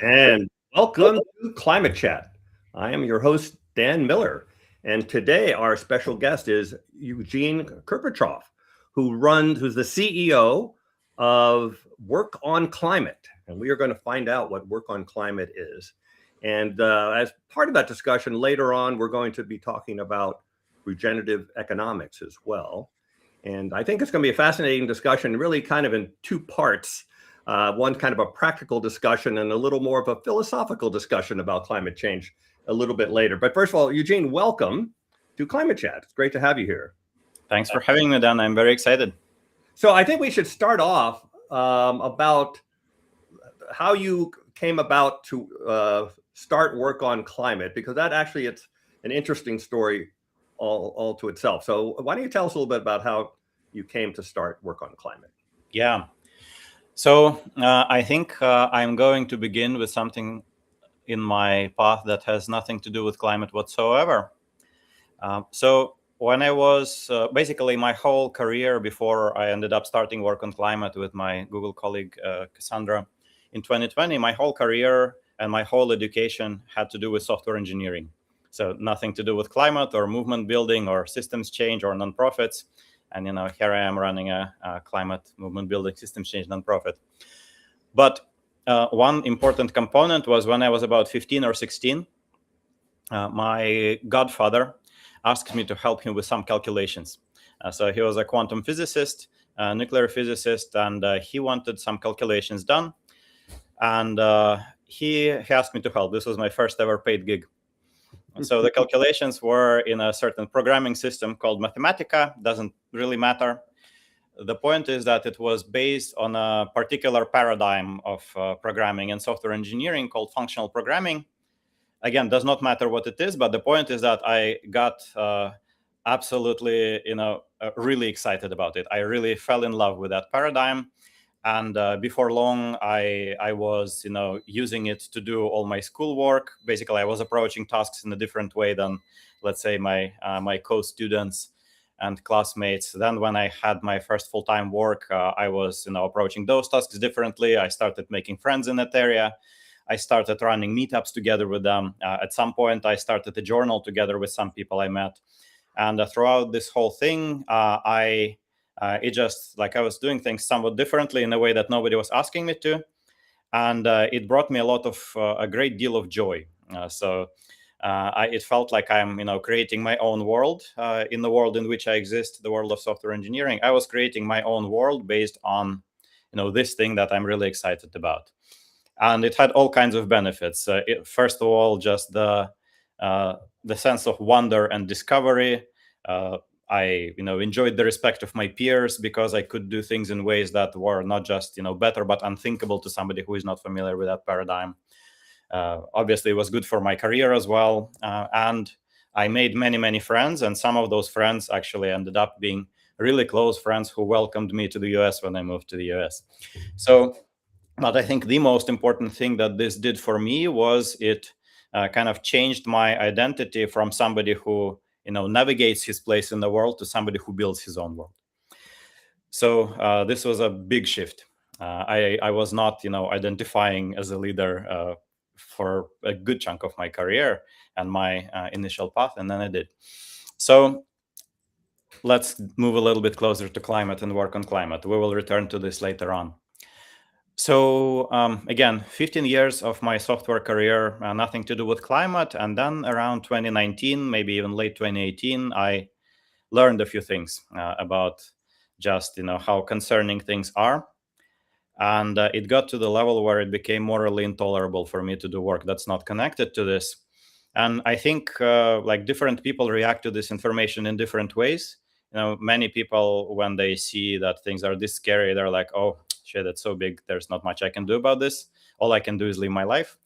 And welcome to Climate Chat. I am your host, Dan Miller. And today our special guest is Eugene Kirpichov, who's the CEO of Work on Climate. And we are going to find out what Work on Climate is. And as part of that discussion, later on, we're going to be talking about regenerative economics as well. And I think it's going to be a fascinating discussion, really kind of in two parts. One kind of a practical discussion and a little more of a philosophical discussion about climate change a little bit later. But first of all, Eugene, welcome to Climate Chat. It's great to have you here. Thanks for having me, Dan. I'm very excited. So I think we should start off about how you came about to start Work on Climate, because that actually, it's an interesting story all to itself. So why don't you tell us a little bit about how you came to start Work on Climate? Yeah. So I think I'm going to begin with something in my path that has nothing to do with climate whatsoever. So when I was basically my whole career before I ended up starting Work on Climate with my Google colleague, Cassandra, in 2020, my whole career and my whole education had to do with software engineering. So nothing to do with climate or movement building or systems change or nonprofits. And, here I am running a climate movement building systems change nonprofit. But one important component was when I was about 15 or 16, my godfather asked me to help him with some calculations. So he was a quantum physicist, a nuclear physicist, and he wanted some calculations done. And he asked me to help. This was my first ever paid gig. And so the calculations were in a certain programming system called Mathematica. Doesn't really matter. The point is that it was based on a particular paradigm of programming and software engineering called functional programming. Again, does not matter what it is, but the point is that I got absolutely, really excited about it. I really fell in love with that paradigm. And before long, I was, using it to do all my schoolwork. Basically, I was approaching tasks in a different way than, let's say, my co-students and classmates. Then when I had my first full-time work, I was, approaching those tasks differently. I started making friends in that area. I started running meetups together with them. At some point, I started a journal together with some people I met. And throughout this whole thing, it just like I was doing things somewhat differently in a way that nobody was asking me to. And it brought me a great deal of joy. It felt like I'm, creating my own world in the world in which I exist, the world of software engineering. I was creating my own world based on, this thing that I'm really excited about. And it had all kinds of benefits. First of all, just the sense of wonder and discovery. I enjoyed the respect of my peers because I could do things in ways that were not just better but unthinkable to somebody who is not familiar with that paradigm. Obviously, it was good for my career as well, and I made many friends, and some of those friends actually ended up being really close friends who welcomed me to the US when I moved to the US. But I think the most important thing that this did for me was it kind of changed my identity from somebody who navigates his place in the world to somebody who builds his own world. So this was a big shift. I was not, identifying as a leader for a good chunk of my career and my initial path, and then I did. So let's move a little bit closer to climate and Work on Climate. We will return to this later on. So again, 15 years of my software career, nothing to do with climate. And then around 2019, maybe even late 2018, I learned a few things about just, how concerning things are. And it got to the level where it became morally intolerable for me to do work that's not connected to this. And I think different people react to this information in different ways. Many people, when they see that things are this scary, they're like, oh, shit, it's so big. There's not much I can do about this. All I can do is live my life.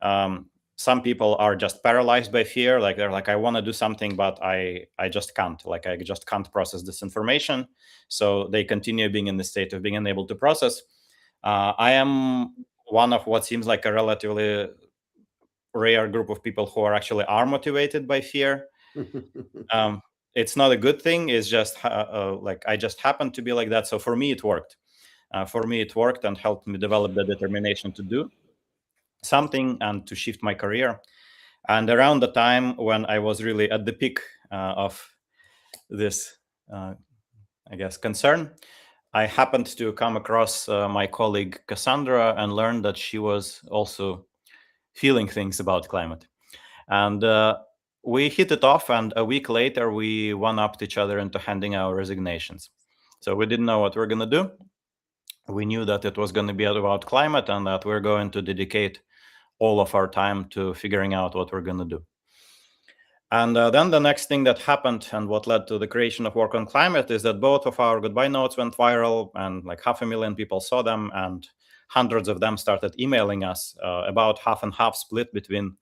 Some people are just paralyzed by fear. Like they're like, I want to do something, but I just can't. Like I just can't process this information. So they continue being in the state of being unable to process. I am one of what seems like a relatively rare group of people who are motivated by fear. It's not a good thing. It's just I just happen to be like that. So for me, it worked. And helped me develop the determination to do. something and to shift my career. And around the time when I was really at the peak of this, I guess, concern, I happened to come across my colleague Cassandra and learned that she was also feeling things about climate. And we hit it off, and a week later, we one-upped each other into handing our resignations. So we didn't know what we were going to do. We knew that it was going to be about climate and that we're going to dedicate all of our time to figuring out what we're going to do. And then the next thing that happened and what led to the creation of Work on Climate is that both of our goodbye notes went viral, and like 500,000 people saw them, and hundreds of them started emailing us, about half and half split between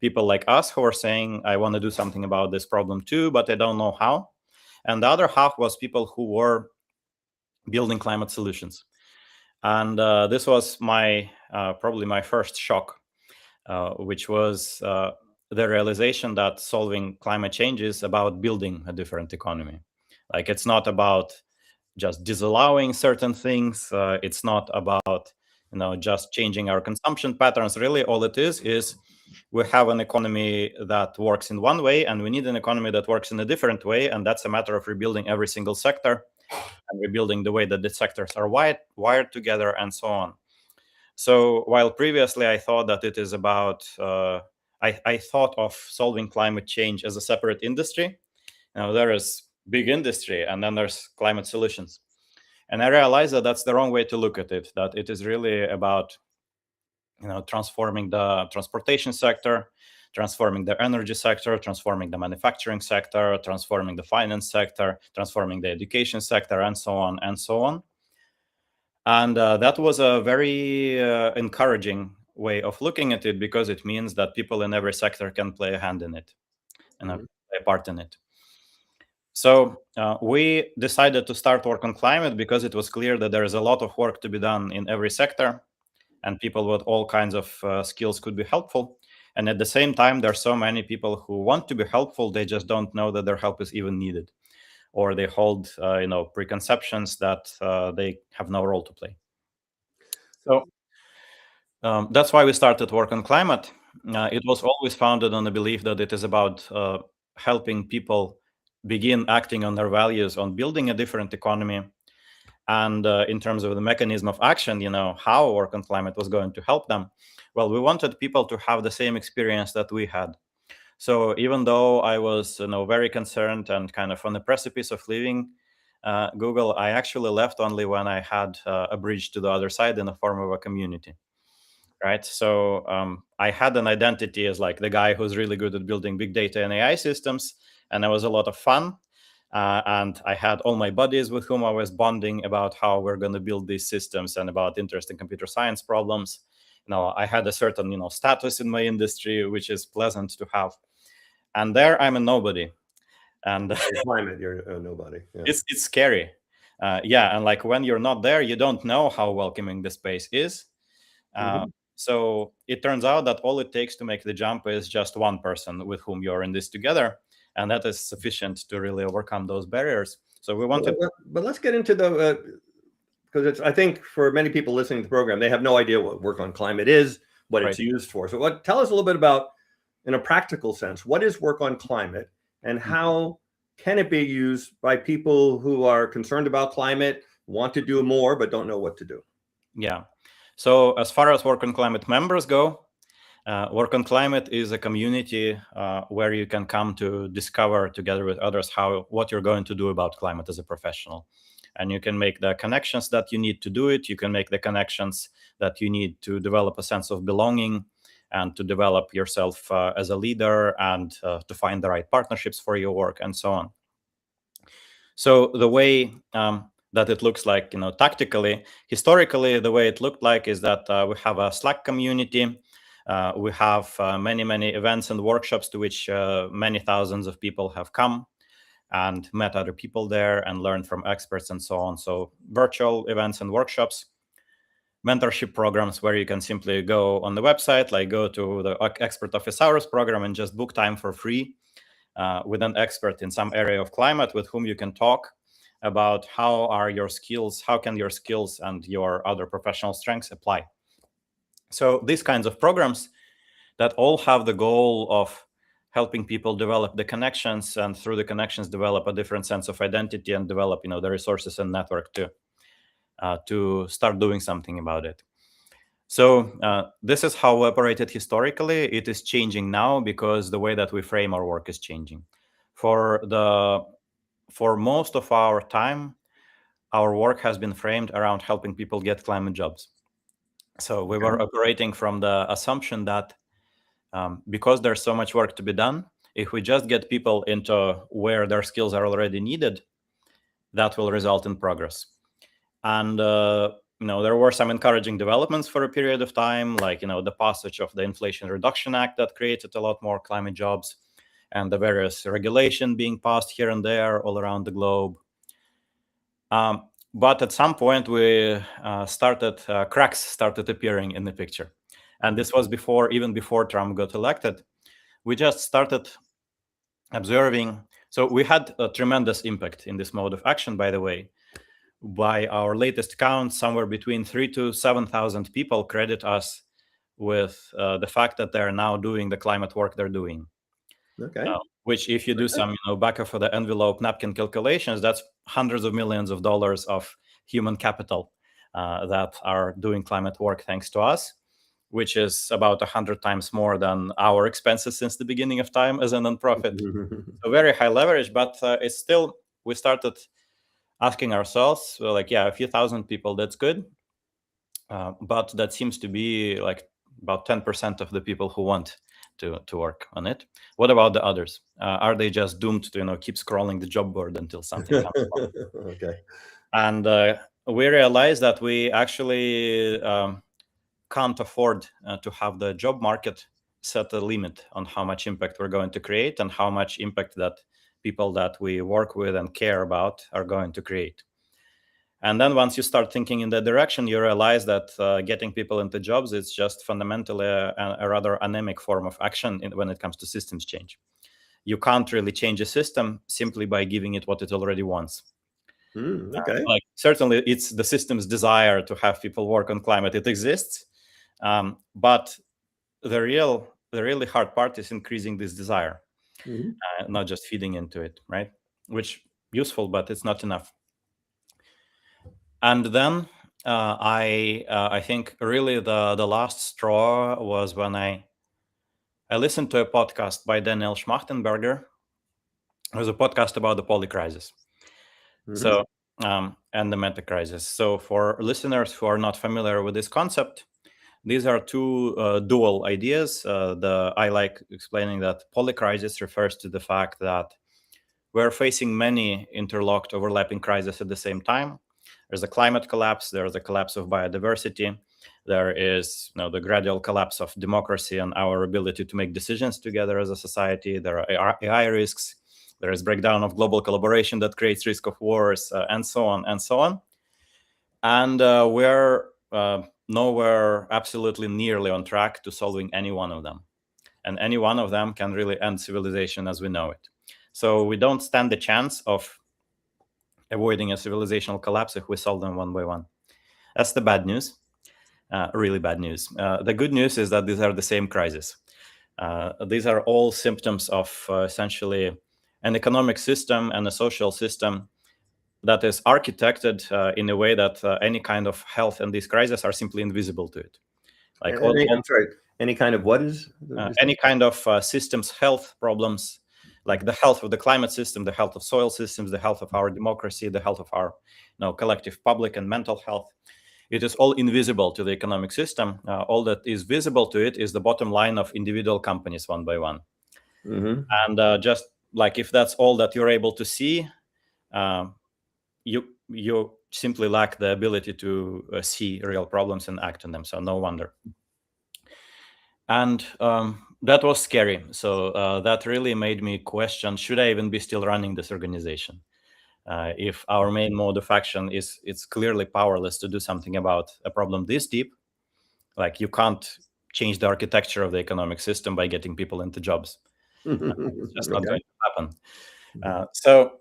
people like us who are saying, I want to do something about this problem too, but I don't know how. And the other half was people who were building climate solutions. And this was probably my first shock, which was the realization that solving climate change is about building a different economy. Like, it's not about just disallowing certain things. It's not about just changing our consumption patterns. Really, all it is we have an economy that works in one way, and we need an economy that works in a different way. And that's a matter of rebuilding every single sector and rebuilding the way that the sectors are wired together and so on. So while previously I thought that it is about, I thought of solving climate change as a separate industry. Now there is big industry and then there's climate solutions. And I realized that that's the wrong way to look at it, that it is really about transforming the transportation sector, transforming the energy sector, transforming the manufacturing sector, transforming the finance sector, transforming the education sector, and so on and so on. And that was a very encouraging way of looking at it, because it means that people in every sector can play a hand in it and play a part in it. So we decided to start Work on Climate because it was clear that there is a lot of work to be done in every sector, and people with all kinds of skills could be helpful. And at the same time, there are so many people who want to be helpful, they just don't know that their help is even needed, or they hold preconceptions that they have no role to play. So that's why we started Work on Climate. It was always founded on the belief that it is about helping people begin acting on their values, on building a different economy. And in terms of the mechanism of action, how Work on Climate was going to help them. Well, we wanted people to have the same experience that we had. So even though I was very concerned and kind of on the precipice of leaving Google, I actually left only when I had a bridge to the other side in the form of a community. Right. So I had an identity as like the guy who's really good at building big data and AI systems. And it was a lot of fun. And I had all my buddies with whom I was bonding about how we're going to build these systems and about interesting computer science problems. I had a certain, status in my industry, which is pleasant to have. And there I'm a nobody. And climate, you're a nobody. Yeah. It's scary. And like when you're not there, you don't know how welcoming the space is. So it turns out that all it takes to make the jump is just one person with whom you're in this together. And that is sufficient to really overcome those barriers. So we wanted. But let's get into because I think for many people listening to the program, they have no idea what Work on Climate is, what it's used for. So tell us a little bit about, in a practical sense, what is Work on Climate and how can it be used by people who are concerned about climate, want to do more, but don't know what to do? Yeah. So as far as Work on Climate members go, Work on Climate is a community where you can come to discover together with others what you're going to do about climate as a professional. And you can make the connections that you need to do it. You can make the connections that you need to develop a sense of belonging and to develop yourself as a leader and to find the right partnerships for your work and so on. So the way that it looks like, tactically, historically, the way it looked like is that we have a Slack community. We have many events and workshops to which many thousands of people have come and met other people there and learned from experts and so on. So virtual events and workshops, mentorship programs where you can simply go on the website, like go to the Expert Office Hours program and just book time for free with an expert in some area of climate with whom you can talk about how can your skills and your other professional strengths apply. So these kinds of programs that all have the goal of helping people develop the connections, and through the connections develop a different sense of identity and develop, the resources and network to start doing something about it. So this is how we operated historically. It is changing now because the way that we frame our work is changing. For most of our time, our work has been framed around helping people get climate jobs. So we were operating from the assumption that because there's so much work to be done, if we just get people into where their skills are already needed, that will result in progress. And there were some encouraging developments for a period of time, like the passage of the Inflation Reduction Act that created a lot more climate jobs, and the various regulation being passed here and there all around the globe. But at some point, cracks started appearing in the picture. And this was even before Trump got elected. We just started observing. So we had a tremendous impact in this mode of action, by the way. By our latest count, somewhere between 3,000 to 7,000 people credit us with the fact that they're now doing the climate work they're doing. Okay. Which, if you do some, back of the envelope napkin calculations, that's hundreds of millions of dollars of human capital that are doing climate work thanks to us, which is about 100 times more than our expenses since the beginning of time as a nonprofit. So very high leverage, but it's still, we started asking ourselves, a few thousand people, that's good. But that seems to be like about 10% of the people who want to work on it. What about the others? Are they just doomed to keep scrolling the job board until something comes along? Okay. And we realized that we actually can't afford to have the job market set a limit on how much impact we're going to create and how much impact that people that we work with and care about are going to create. And then once you start thinking in that direction, you realize that getting people into jobs is just fundamentally a rather anemic form of action when it comes to systems change. You can't really change a system simply by giving it what it already wants. Okay. Certainly, it's the system's desire to have people work on climate. It exists, but the really hard part is increasing this desire, not just feeding into it, right? Which useful, but it's not enough. And then I think really the last straw was when I listened to a podcast by Daniel Schmachtenberger. It was a podcast about the poly crisis. So and the meta crisis. So for listeners who are not familiar with this concept, these are two dual ideas. I like explaining that poly crisis refers to the fact that we're facing many interlocked, overlapping crises at the same time. There's a climate collapse. There's a collapse of biodiversity. There is the gradual collapse of democracy and our ability to make decisions together as a society. There are AI risks. There is breakdown of global collaboration that creates risk of wars, and so on and so on. And we're nowhere absolutely nearly on track to solving any one of them. And any one of them can really end civilization as we know it. So we don't stand the chance of avoiding a civilizational collapse if we solve them one by one. That's the bad news, really bad news. The good news is that these are the same crises. These are all symptoms of essentially an economic system and a social system that is architected in a way that any kind of health and these crises are simply invisible to it. I'm sorry, any kind of what is? Any kind of systems health problems, like the health of the climate system, the health of soil systems, the health of our democracy, the health of our collective public and mental health. It is all invisible to the economic system. All that is visible to it is the bottom line of individual companies one by one. And just like if that's all that you're able to see, you simply lack the ability to see real problems and act on them. So no wonder. And that was scary. So that really made me question, should I even be still running this organization? If our main mode of action it's clearly powerless to do something about a problem this deep, like you can't change the architecture of the economic system by getting people into jobs. It's just not going to happen. So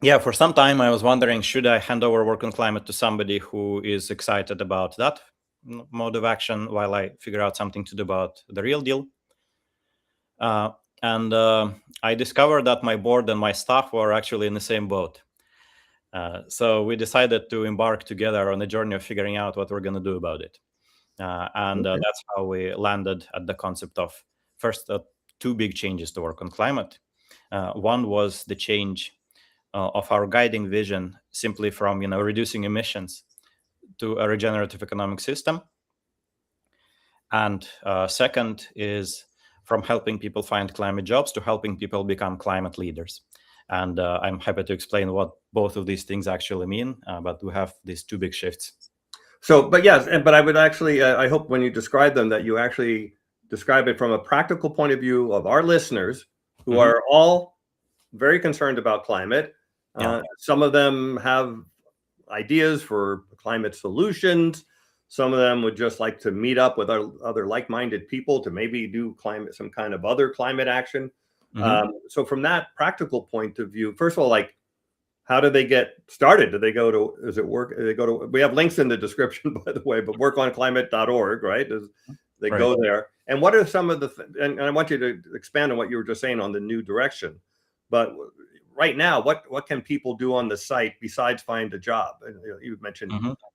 yeah, for some time I was wondering, should I hand over work on climate to somebody who is excited about that mode of action while I figure out something to do about the real deal. And I discovered that my board and my staff were actually in the same boat. So we decided to embark together on a journey of figuring out what we're going to do about it. And that's how we landed at the concept of first two big changes to work on climate. One was the change of our guiding vision simply from reducing emissions to a regenerative economic system. And second is from helping people find climate jobs to helping people become climate leaders. And I'm happy to explain what both of these things actually mean, but we have these two big shifts. So, but yes, but I would actually, I hope when you describe them that you actually describe it from a practical point of view of our listeners who are all very concerned about climate. Some of them have ideas for climate solutions. Some of them would just like to meet up with other like-minded people to maybe do some kind of other climate action. So from that practical point of view, first of all, like, how do they get started? Do they go to, is it work? They go to, we have links in the description, by the way, but workonclimate.org, right? They go there. And what are some of the, and I want you to expand on what you were just saying on the new direction, but right now, what can people do on the site besides find a job? You mentioned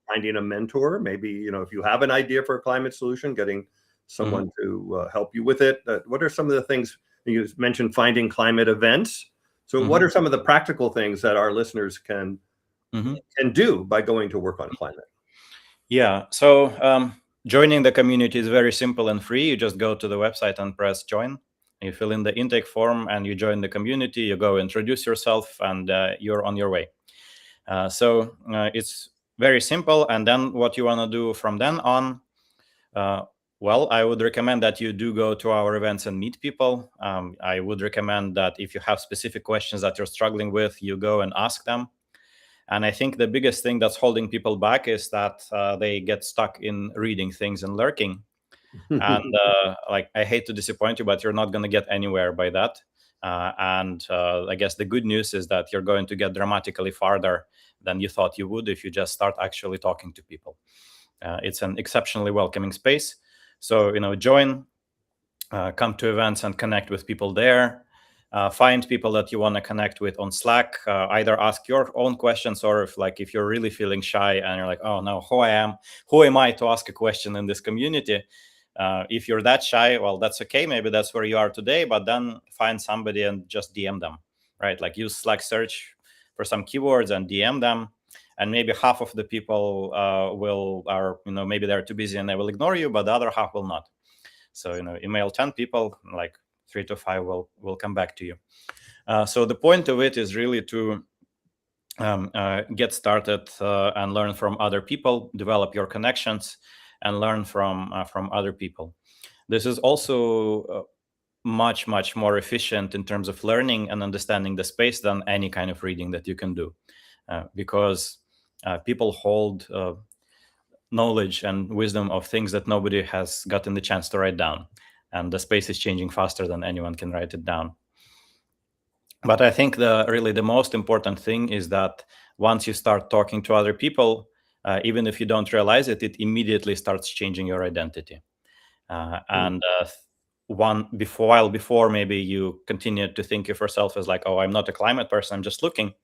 finding a mentor, maybe, if you have an idea for a climate solution, getting someone to help you with it. What are some of the things you mentioned, finding climate events? So what are some of the practical things that our listeners can do by going to work on climate? Yeah, so joining the community is very simple and free. You just go to the website and press join. You fill in the intake form and you join the community. You go introduce yourself and you're on your way. So it's very simple. And then what you want to do from then on, well, I would recommend that you do go to our events and meet people. I would recommend that if you have specific questions that you're struggling with, you go and ask them. And I think the biggest thing that's holding people back is that they get stuck in reading things and lurking. And I hate to disappoint you, but you're not going to get anywhere by that. And I guess the good news is that you're going to get dramatically farther than you thought you would if you just start actually talking to people. It's an exceptionally welcoming space. So, join, come to events and connect with people there. Find people that you want to connect with on Slack. Either ask your own questions, or if you're really feeling shy and you're like, oh no, who am I to ask a question in this community? If you're that shy, well, that's okay. Maybe that's where you are today, but then find somebody and just DM them, right? Like use Slack search for some keywords and DM them. And maybe half of the people maybe they're too busy and they will ignore you, but the other half will not. So, email 10 people, like 3 to 5 will come back to you. So the point of it is really to get started and learn from other people, develop your connections, and learn from other people. This is also much, much more efficient in terms of learning and understanding the space than any kind of reading that you can do, because people hold knowledge and wisdom of things that nobody has gotten the chance to write down. And the space is changing faster than anyone can write it down. But I think the most important thing is that once you start talking to other people, even if you don't realize it, it immediately starts changing your identity. And while before maybe you continued to think of yourself as like, oh, I'm not a climate person, I'm just looking.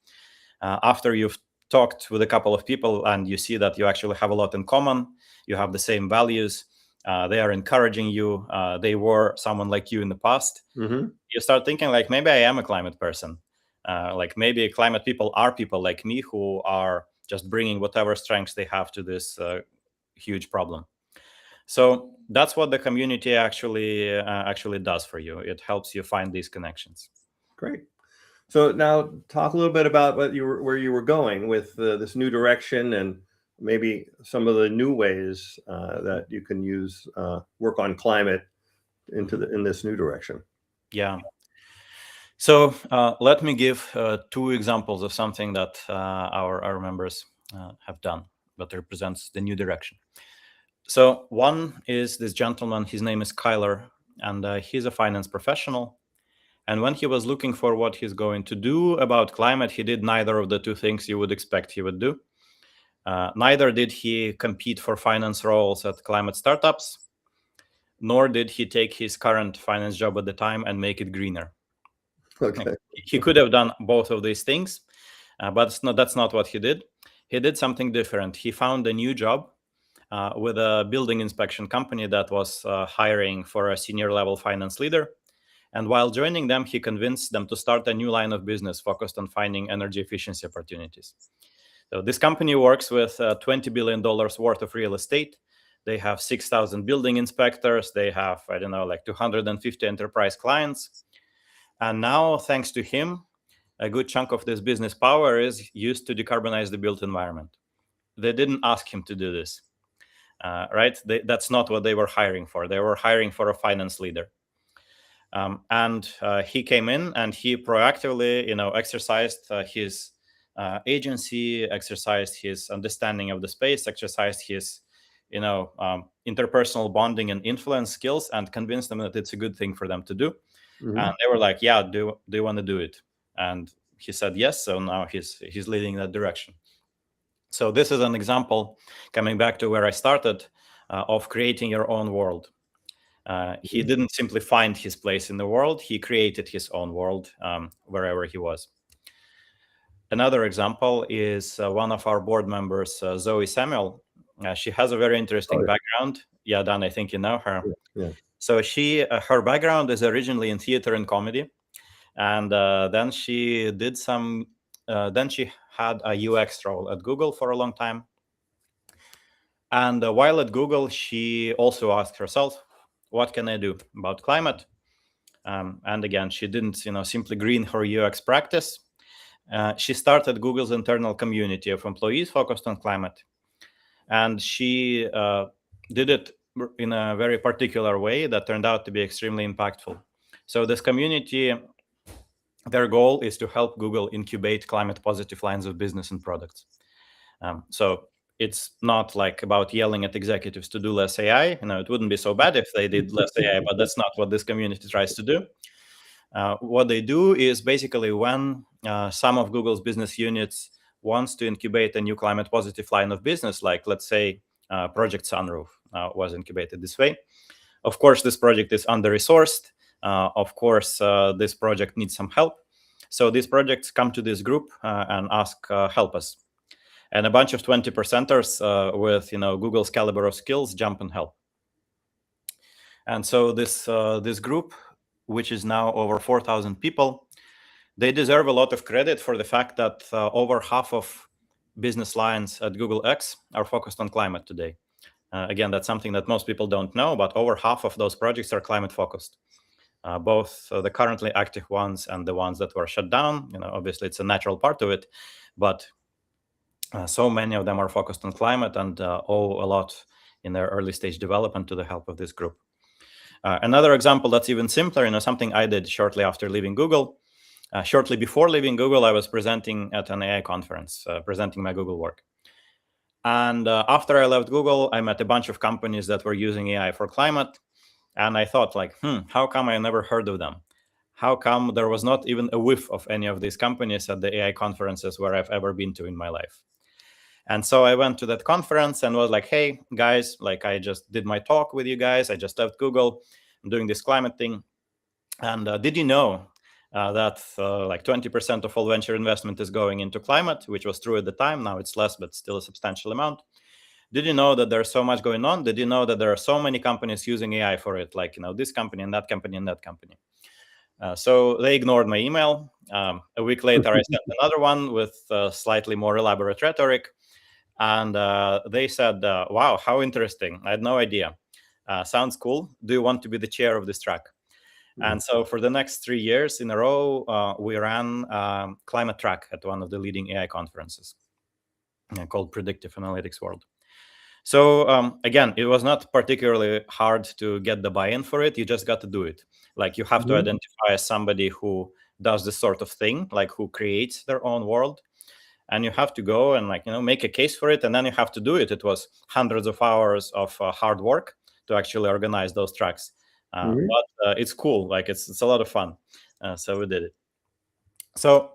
After you've talked with a couple of people and you see that you actually have a lot in common, you have the same values, they are encouraging you, they were someone like you in the past, you start thinking like, maybe I am a climate person. Like maybe climate people are people like me who are just bringing whatever strengths they have to this huge problem. So that's what the community actually does for you. It helps you find these connections. Great. So now talk a little bit about where you were going with this new direction, and maybe some of the new ways that you can use work on climate in this new direction. Yeah. So let me give 2 examples of something that our members have done that represents the new direction. So one is this gentleman, his name is Kyler, and he's a finance professional. And when he was looking for what he's going to do about climate, he did neither of the 2 things you would expect he would do. Neither did he compete for finance roles at climate startups, nor did he take his current finance job at the time and make it greener. Okay. He could have done both of these things, but that's not what he did. He did something different. He found a new job with a building inspection company that was hiring for a senior level finance leader. And while joining them, he convinced them to start a new line of business focused on finding energy efficiency opportunities. So this company works with $20 billion worth of real estate. They have 6,000 building inspectors. They have, I don't know, like 250 enterprise clients. And now, thanks to him, a good chunk of this business power is used to decarbonize the built environment. They didn't ask him to do this, right? That's not what they were hiring for. They were hiring for a finance leader. And he came in and he proactively, exercised his agency, exercised his understanding of the space, exercised his, interpersonal bonding and influence skills, and convinced them that it's a good thing for them to do. Mhm. And they were like, "Yeah, do you want to do it?" And he said yes. So now he's leading that direction. So this is an example, coming back to where I started, of creating your own world. He didn't simply find his place in the world, he created his own world wherever he was. Another example is one of our board members, Zoe Samuel. She has a very interesting background. Yeah, Dan, I think you know her. Yeah. So her background is originally in theater and comedy. And then she did then she had a UX role at Google for a long time. And while at Google, she also asked herself, what can I do about climate? And again, she didn't, simply green her UX practice. She started Google's internal community of employees focused on climate. And she did it in a very particular way that turned out to be extremely impactful. So this community, their goal is to help Google incubate climate positive lines of business and products. So it's not like about yelling at executives to do less AI. It wouldn't be so bad if they did less AI, but that's not what this community tries to do. What they do is basically when some of Google's business units wants to incubate a new climate positive line of business, like let's say Project Sunroof was incubated this way. Of course, this project is under-resourced. Of course, this project needs some help. So these projects come to this group and ask, help us. And a bunch of 20%ers with Google's caliber of skills jump and help. And so this group, which is now over 4,000 people, they deserve a lot of credit for the fact that over half of business lines at Google X are focused on climate today. Again, that's something that most people don't know, but over half of those projects are climate focused. Both the currently active ones and the ones that were shut down. Obviously, it's a natural part of it, but so many of them are focused on climate and owe a lot in their early stage development to the help of this group. Another example that's even simpler, something I did shortly after leaving Google. Shortly before leaving Google, I was presenting at an AI conference, presenting my Google work. And after I left Google, I met a bunch of companies that were using AI for climate. And I thought, how come I never heard of them? How come there was not even a whiff of any of these companies at the AI conferences where I've ever been to in my life? And so I went to that conference and was like, hey, guys, I just did my talk with you guys. I just left Google. I'm doing this climate thing. And did you know that 20% of all venture investment is going into climate, which was true at the time. Now it's less, but still a substantial amount. Did you know that there's so much going on? Did you know that there are so many companies using AI for it, this company and that company and that company? So they ignored my email. A week later, I sent another one with slightly more elaborate rhetoric. And they said, wow, how interesting. I had no idea. Sounds cool. Do you want to be the chair of this track? And so for the next 3 years in a row, we ran climate track at one of the leading AI conferences called Predictive Analytics World. So again, it was not particularly hard to get the buy-in for it. You just got to do it. You have to identify as somebody who does this sort of thing, who creates their own world. And you have to go and make a case for it, and then you have to do it. It was hundreds of hours of hard work to actually organize those tracks. But it's cool. It's a lot of fun. So we did it. So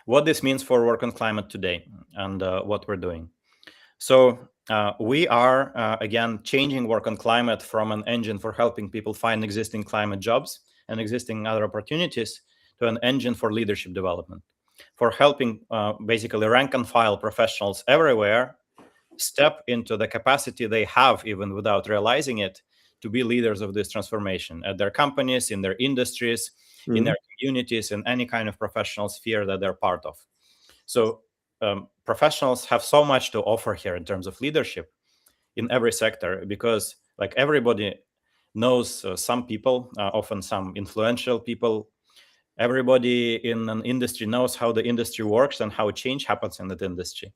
what this means for work on climate today and what we're doing. So we are, again, changing work on climate from an engine for helping people find existing climate jobs and existing other opportunities to an engine for leadership development, for helping basically rank and file professionals everywhere step into the capacity they have, even without realizing it, to be leaders of this transformation at their companies, in their industries, in their communities, in any kind of professional sphere that they're part of. So professionals have so much to offer here in terms of leadership in every sector, because like everybody knows some people, often some influential people. Everybody in an industry knows how the industry works and how change happens in that industry.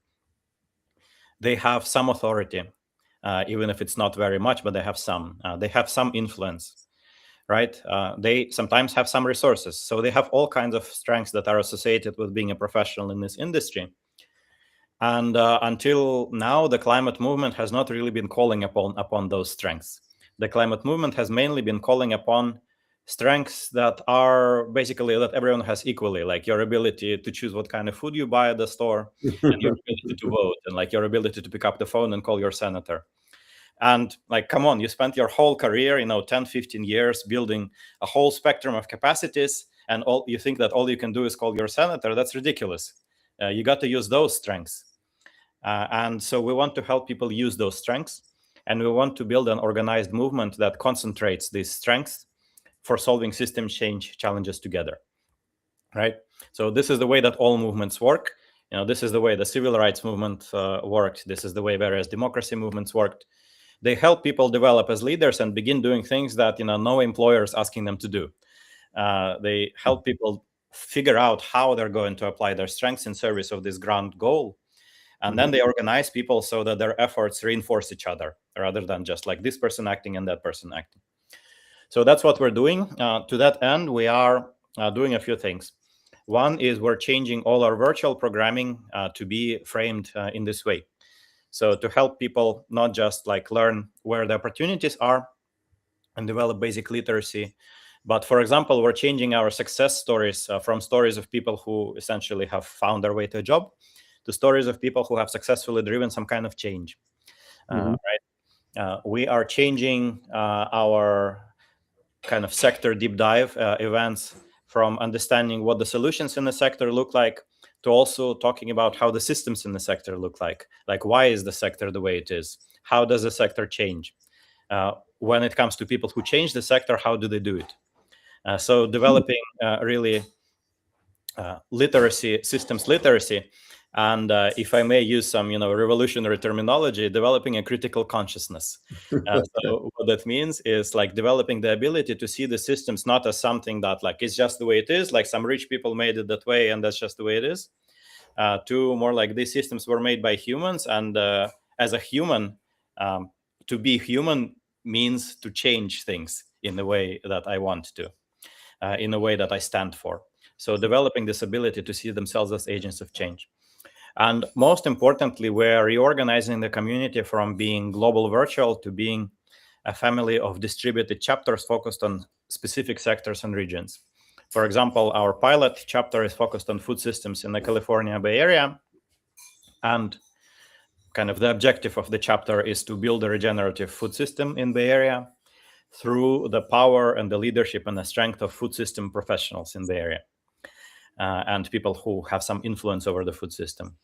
They have some authority, even if it's not very much, but they have some. They have some influence, right? They sometimes have some resources. So they have all kinds of strengths that are associated with being a professional in this industry. And until now, the climate movement has not really been calling upon those strengths. The climate movement has mainly been calling upon strengths that are basically that everyone has equally, like your ability to choose what kind of food you buy at the store, and your ability to vote, and like your ability to pick up the phone and call your senator. And like, come on, you spent your whole career, 10, 15 years building a whole spectrum of capacities, and all you think that all you can do is call your senator. That's ridiculous. You got to use those strengths. And so we want to help people use those strengths, and we want to build an organized movement that concentrates these strengths for solving system change challenges together, right? So this is the way that all movements work. This is the way the civil rights movement worked. This is the way various democracy movements worked. They help people develop as leaders and begin doing things that no employer is asking them to do. They help people figure out how they're going to apply their strengths in service of this grand goal. And then they organize people so that their efforts reinforce each other, rather than just like this person acting and that person acting. So that's what we're doing. To that end, we are doing a few things. One is we're changing all our virtual programming to be framed in this way. So to help people not just like learn where the opportunities are and develop basic literacy, but for example, we're changing our success stories from stories of people who essentially have found their way to a job to stories of people who have successfully driven some kind of change. Right? We are changing our kind of sector deep dive events from understanding what the solutions in the sector look like to also talking about how the systems in the sector look like. Like, why is the sector the way it is? How does the sector change? When it comes to people who change the sector, how do they do it? So developing really literacy, systems literacy, and if I may use some, revolutionary terminology, developing a critical consciousness. So what that means is like developing the ability to see the systems not as something that like it's just the way it is, like some rich people made it that way and that's just the way it is, to more like these systems were made by humans, and as a human, to be human means to change things in the way that I want to, in the way that I stand for. So developing this ability to see themselves as agents of change. And most importantly, we're reorganizing the community from being global virtual to being a family of distributed chapters focused on specific sectors and regions. For example, our pilot chapter is focused on food systems in the California Bay Area. And kind of the objective of the chapter is to build a regenerative food system in Bay Area through the power and the leadership and the strength of food system professionals in the area. And people who have some influence over the food system.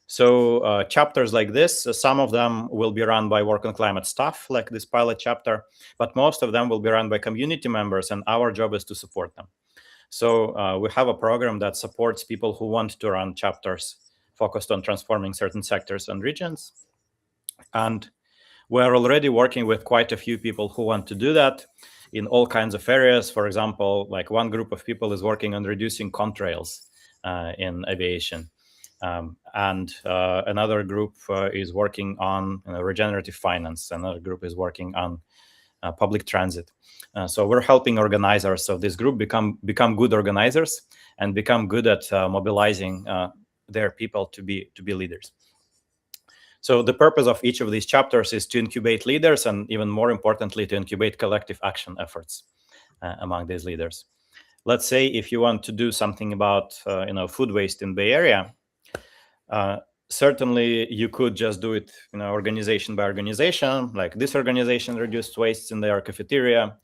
So chapters like this, some of them will be run by work on climate staff, like this pilot chapter, but most of them will be run by community members, and our job is to support them. So we have a program that supports people who want to run chapters focused on transforming certain sectors and regions. And we're already working with quite a few people who want to do that in all kinds of areas. For example, like one group of people is working on reducing contrails in aviation. And another group is working on regenerative finance. Another group is working on public transit. So we're helping organizers of this group become good organizers and become good at mobilizing their people to be leaders. So the purpose of each of these chapters is to incubate leaders, and even more importantly, to incubate collective action efforts among these leaders. Let's say if you want to do something about food waste in Bay Area, certainly you could just do it, organization by organization. Like this organization reduced wastes in their cafeteria.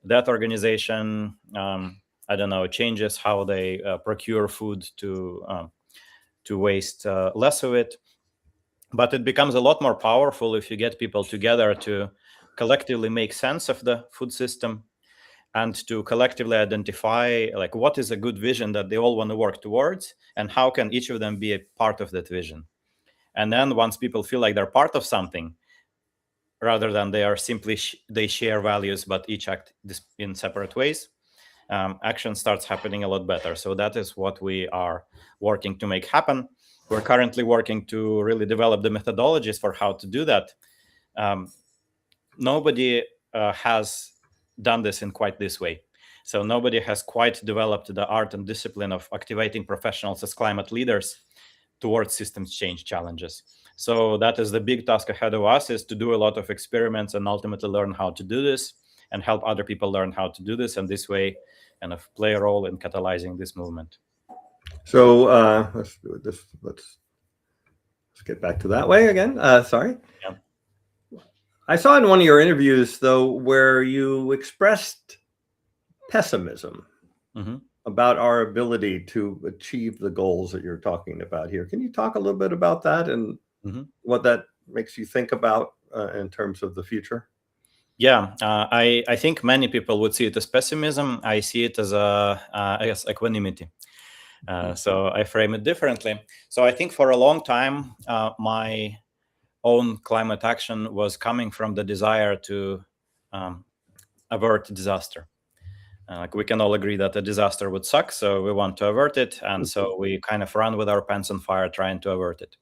That organization, I don't know, changes how they procure food to waste less of it. But it becomes a lot more powerful if you get people together to collectively make sense of the food system and to collectively identify like what is a good vision that they all want to work towards and how can each of them be a part of that vision. And then once people feel like they're part of something, rather than they are simply they share values but each act in separate ways, action starts happening a lot better. So that is what we are working to make happen. We're currently working to really develop the methodologies for how to do that. Nobody has done this in quite this way. So nobody has quite developed the art and discipline of activating professionals as climate leaders towards systems change challenges. So that is the big task ahead of us, is to do a lot of experiments and ultimately learn how to do this and help other people learn how to do this, and this way kind of play a role in catalyzing this movement. So let's do this. Let's get back to that way again. Sorry. Yeah. I saw in one of your interviews, though, where you expressed pessimism about our ability to achieve the goals that you're talking about here. Can you talk a little bit about that and what that makes you think about in terms of the future? Yeah, I think many people would see it as pessimism. I see it as I guess, equanimity. So I frame it differently. So I think for a long time, my own climate action was coming from the desire to avert disaster. Like we can all agree that a disaster would suck, so we want to avert it, and so we kind of run with our pants on fire trying to avert it.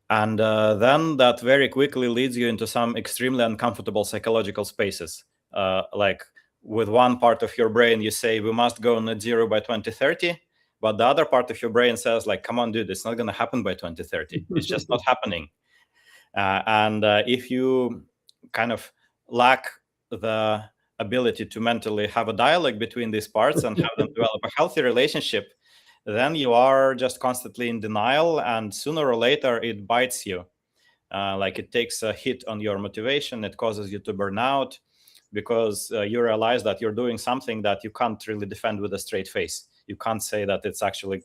And then that very quickly leads you into some extremely uncomfortable psychological spaces. Like with one part of your brain, you say we must go net zero by 2030, but the other part of your brain says like, come on, dude, it's not going to happen by 2030. It's just not happening. And if you kind of lack the ability to mentally have a dialogue between these parts and have them develop a healthy relationship, then you are just constantly in denial, and sooner or later it bites you. Like it takes a hit on your motivation, it causes you to burn out, because you realize that you're doing something that you can't really defend with a straight face. You can't say that it's actually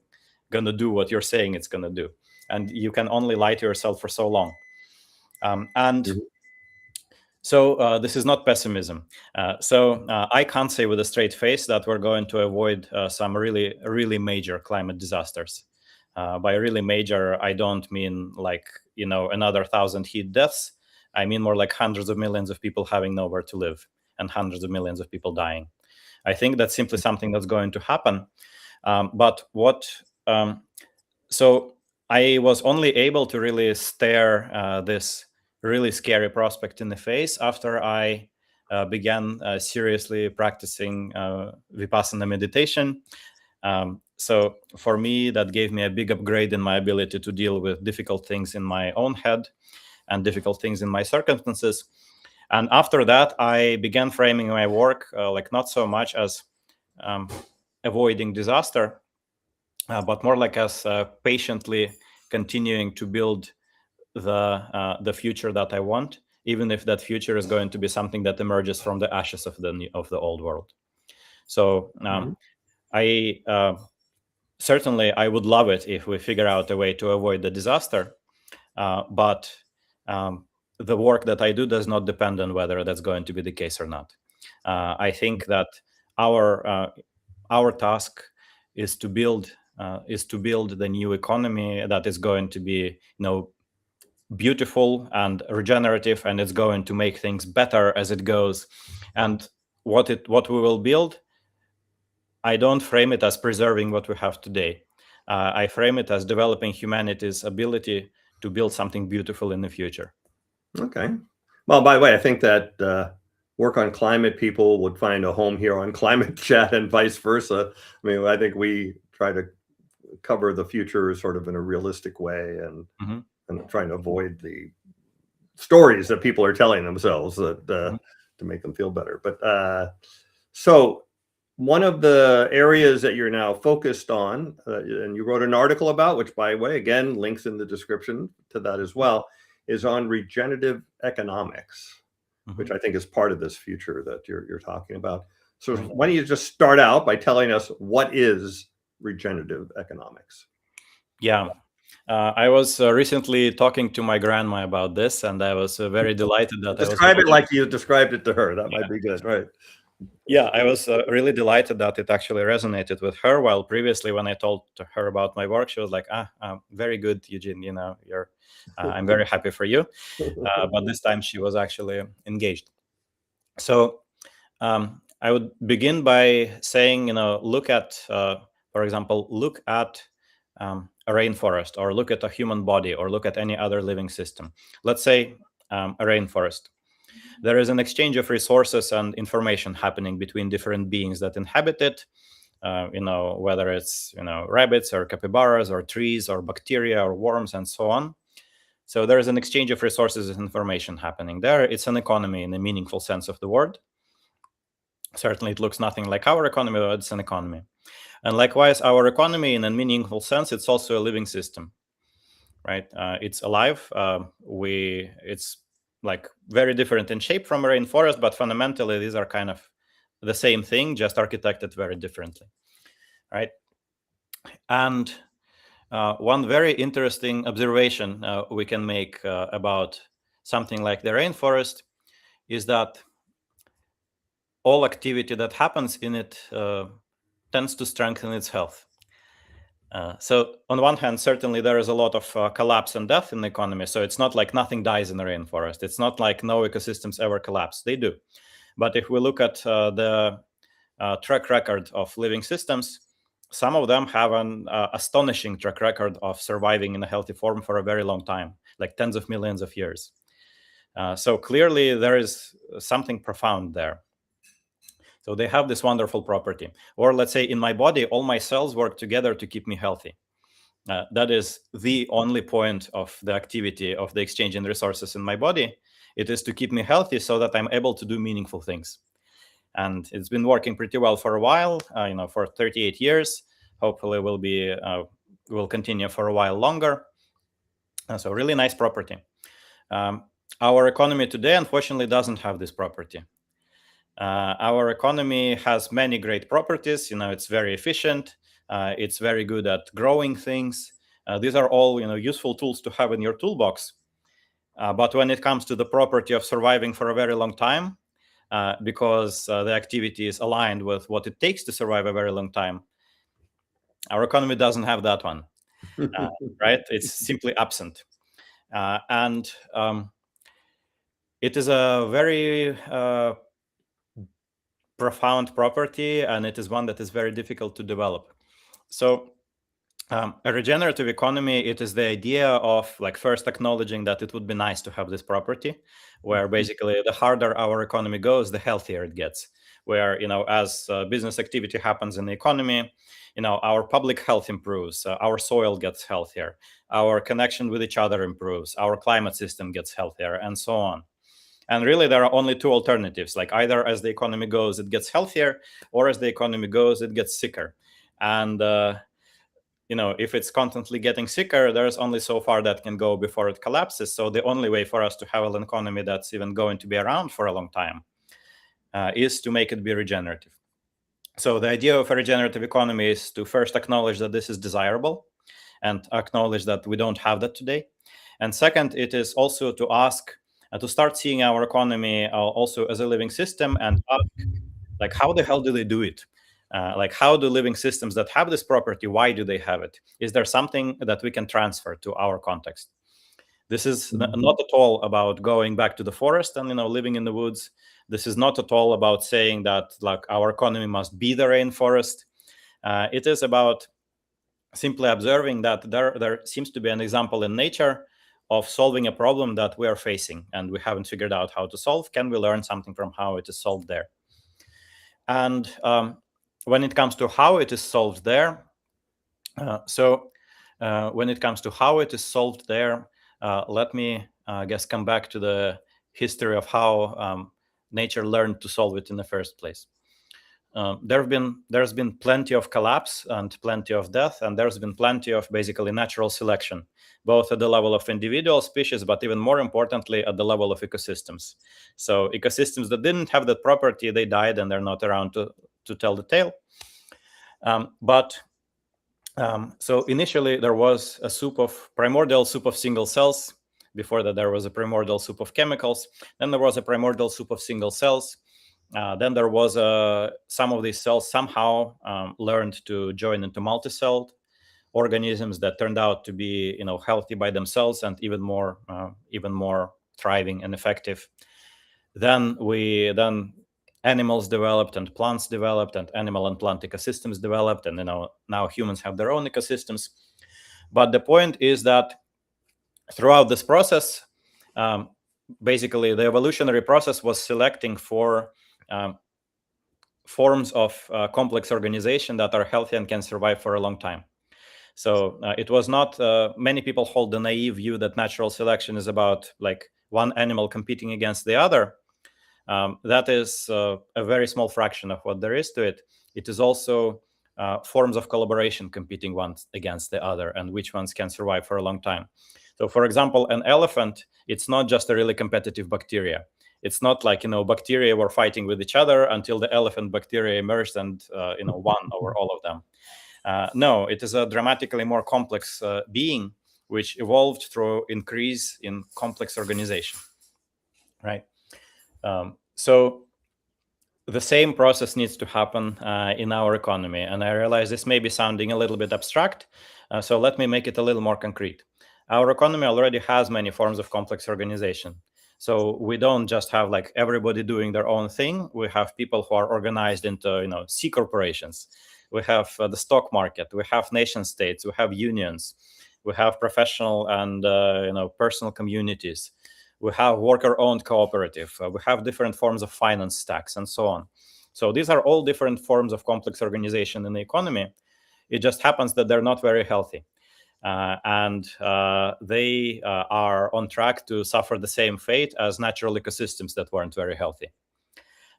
going to do what you're saying it's going to do. And you can only lie to yourself for so long. So this is not pessimism. So I can't say with a straight face that we're going to avoid some really, really major climate disasters. By really major, I don't mean like, another 1,000 heat deaths. I mean more like hundreds of millions of people having nowhere to live and hundreds of millions of people dying. I think that's simply something that's going to happen. So I was only able to really stare this really scary prospect in the face after I began seriously practicing Vipassana meditation. So for me, that gave me a big upgrade in my ability to deal with difficult things in my own head and difficult things in my circumstances. And after that, I began framing my work like not so much as avoiding disaster, but more like as patiently continuing to build the future that I want, even if that future is going to be something that emerges from the ashes of the old world. So I certainly I would love it if we figure out a way to avoid the disaster, but the work that I do does not depend on whether that's going to be the case or not. I think that our task is to build the new economy that is going to be, beautiful and regenerative, and it's going to make things better as it goes. And what we will build, I don't frame it as preserving what we have today. I frame it as developing humanity's ability to build something beautiful in the future. Okay. Well, by the way, I think that work on climate people would find a home here on Climate Chat and vice versa. I mean, I think we try to cover the future sort of in a realistic way and trying to avoid the stories that people are telling themselves that to make them feel better. But so one of the areas that you're now focused on, and you wrote an article about, which, by the way, again, links in the description to that as well, is on regenerative economics, which I think is part of this future that you're talking about. So why don't you just start out by telling us what is regenerative economics? Yeah. I was recently talking to my grandma about this, and I was very delighted that Describe it like you described it to her. That might be good, right? Yeah, I was really delighted that it actually resonated with her. While previously, when I told her about my work, she was like, very good, Eugene. I'm very happy for you. But this time she was actually engaged. So I would begin by saying, look at, for example, look at a rainforest, or look at a human body, or look at any other living system. Let's say a rainforest. There is an exchange of resources and information happening between different beings that inhabit it, whether it's, rabbits or capybaras or trees or bacteria or worms and so on. So there is an exchange of resources and information happening there. It's an economy in a meaningful sense of the word. Certainly, it looks nothing like our economy, but it's an economy. And likewise, our economy, in a meaningful sense, it's also a living system, right? It's alive. It's like very different in shape from a rainforest, but fundamentally, these are kind of the same thing, just architected very differently, right? And one very interesting observation we can make about something like the rainforest is that all activity that happens in it tends to strengthen its health. So on one hand, certainly there is a lot of collapse and death in the economy. So it's not like nothing dies in the rainforest. It's not like no ecosystems ever collapse. They do. But if we look at the track record of living systems, some of them have an astonishing track record of surviving in a healthy form for a very long time, like tens of millions of years. So clearly there is something profound there. So they have this wonderful property. Or let's say in my body, all my cells work together to keep me healthy. That is the only point of the activity of the exchange in resources in my body. It is to keep me healthy so that I'm able to do meaningful things. And it's been working pretty well for a while, for 38 years. Hopefully will continue for a while longer. So really nice property. Our economy today, unfortunately, doesn't have this property. Our economy has many great properties. It's very efficient. It's very good at growing things. These are all, useful tools to have in your toolbox. But when it comes to the property of surviving for a very long time, because the activity is aligned with what it takes to survive a very long time, our economy doesn't have that one, right? It's simply absent. And it is a very profound property, and it is one that is very difficult to develop. So a regenerative economy, it is the idea of first acknowledging that it would be nice to have this property, where basically the harder our economy goes, the healthier it gets. Where, as business activity happens in the economy, our public health improves, our soil gets healthier, our connection with each other improves, our climate system gets healthier, and so on. And really, there are only two alternatives. Either as the economy goes, it gets healthier, or as the economy goes, it gets sicker. And if it's constantly getting sicker, there's only so far that can go before it collapses. So the only way for us to have an economy that's even going to be around for a long time is to make it be regenerative. So the idea of a regenerative economy is to first acknowledge that this is desirable and acknowledge that we don't have that today. And second, it is also to ask, to start seeing our economy also as a living system, and ask, how the hell do they do it? How do living systems that have this property, why do they have it? Is there something that we can transfer to our context? This is not at all about going back to the forest and living in the woods. This is not at all about saying that our economy must be the rainforest. It is about simply observing that there seems to be an example in nature of solving a problem that we are facing, and we haven't figured out how to solve. Can we learn something from how it is solved there? And when it comes to how it is solved there, let me, come back to the history of how nature learned to solve it in the first place. there's been plenty of collapse and plenty of death, and there's been plenty of basically natural selection, both at the level of individual species, but even more importantly at the level of ecosystems. So ecosystems that didn't have that property, they died, and they're not around to tell the tale. So initially there was a primordial soup of single cells. Before that, there was a primordial soup of chemicals. Then there was a primordial soup of single cells. Then there was some of these cells somehow learned to join into multi-celled organisms that turned out to be, healthy by themselves and even more thriving and effective. Then animals developed and plants developed and animal and plant ecosystems developed, and now humans have their own ecosystems. But the point is that throughout this process, basically the evolutionary process was selecting for forms of complex organization that are healthy and can survive for a long time. So it was not, many people hold the naive view that natural selection is about like one animal competing against the other. That is a very small fraction of what there is to it. It is also forms of collaboration competing one against the other, and which ones can survive for a long time. So, for example, an elephant, it's not just a really competitive bacteria. It's not like, bacteria were fighting with each other until the elephant bacteria emerged and, won over all of them. No, it is a dramatically more complex being, which evolved through increase in complex organization, right? So the same process needs to happen in our economy. And I realize this may be sounding a little bit abstract, so let me make it a little more concrete. Our economy already has many forms of complex organization. So we don't just have like everybody doing their own thing. We have people who are organized into, C corporations. We have the stock market. We have nation states. We have unions. We have professional and personal communities. We have worker-owned cooperative. We have different forms of finance stacks and so on. So these are all different forms of complex organization in the economy. It just happens that they're not very healthy. And they are on track to suffer the same fate as natural ecosystems that weren't very healthy.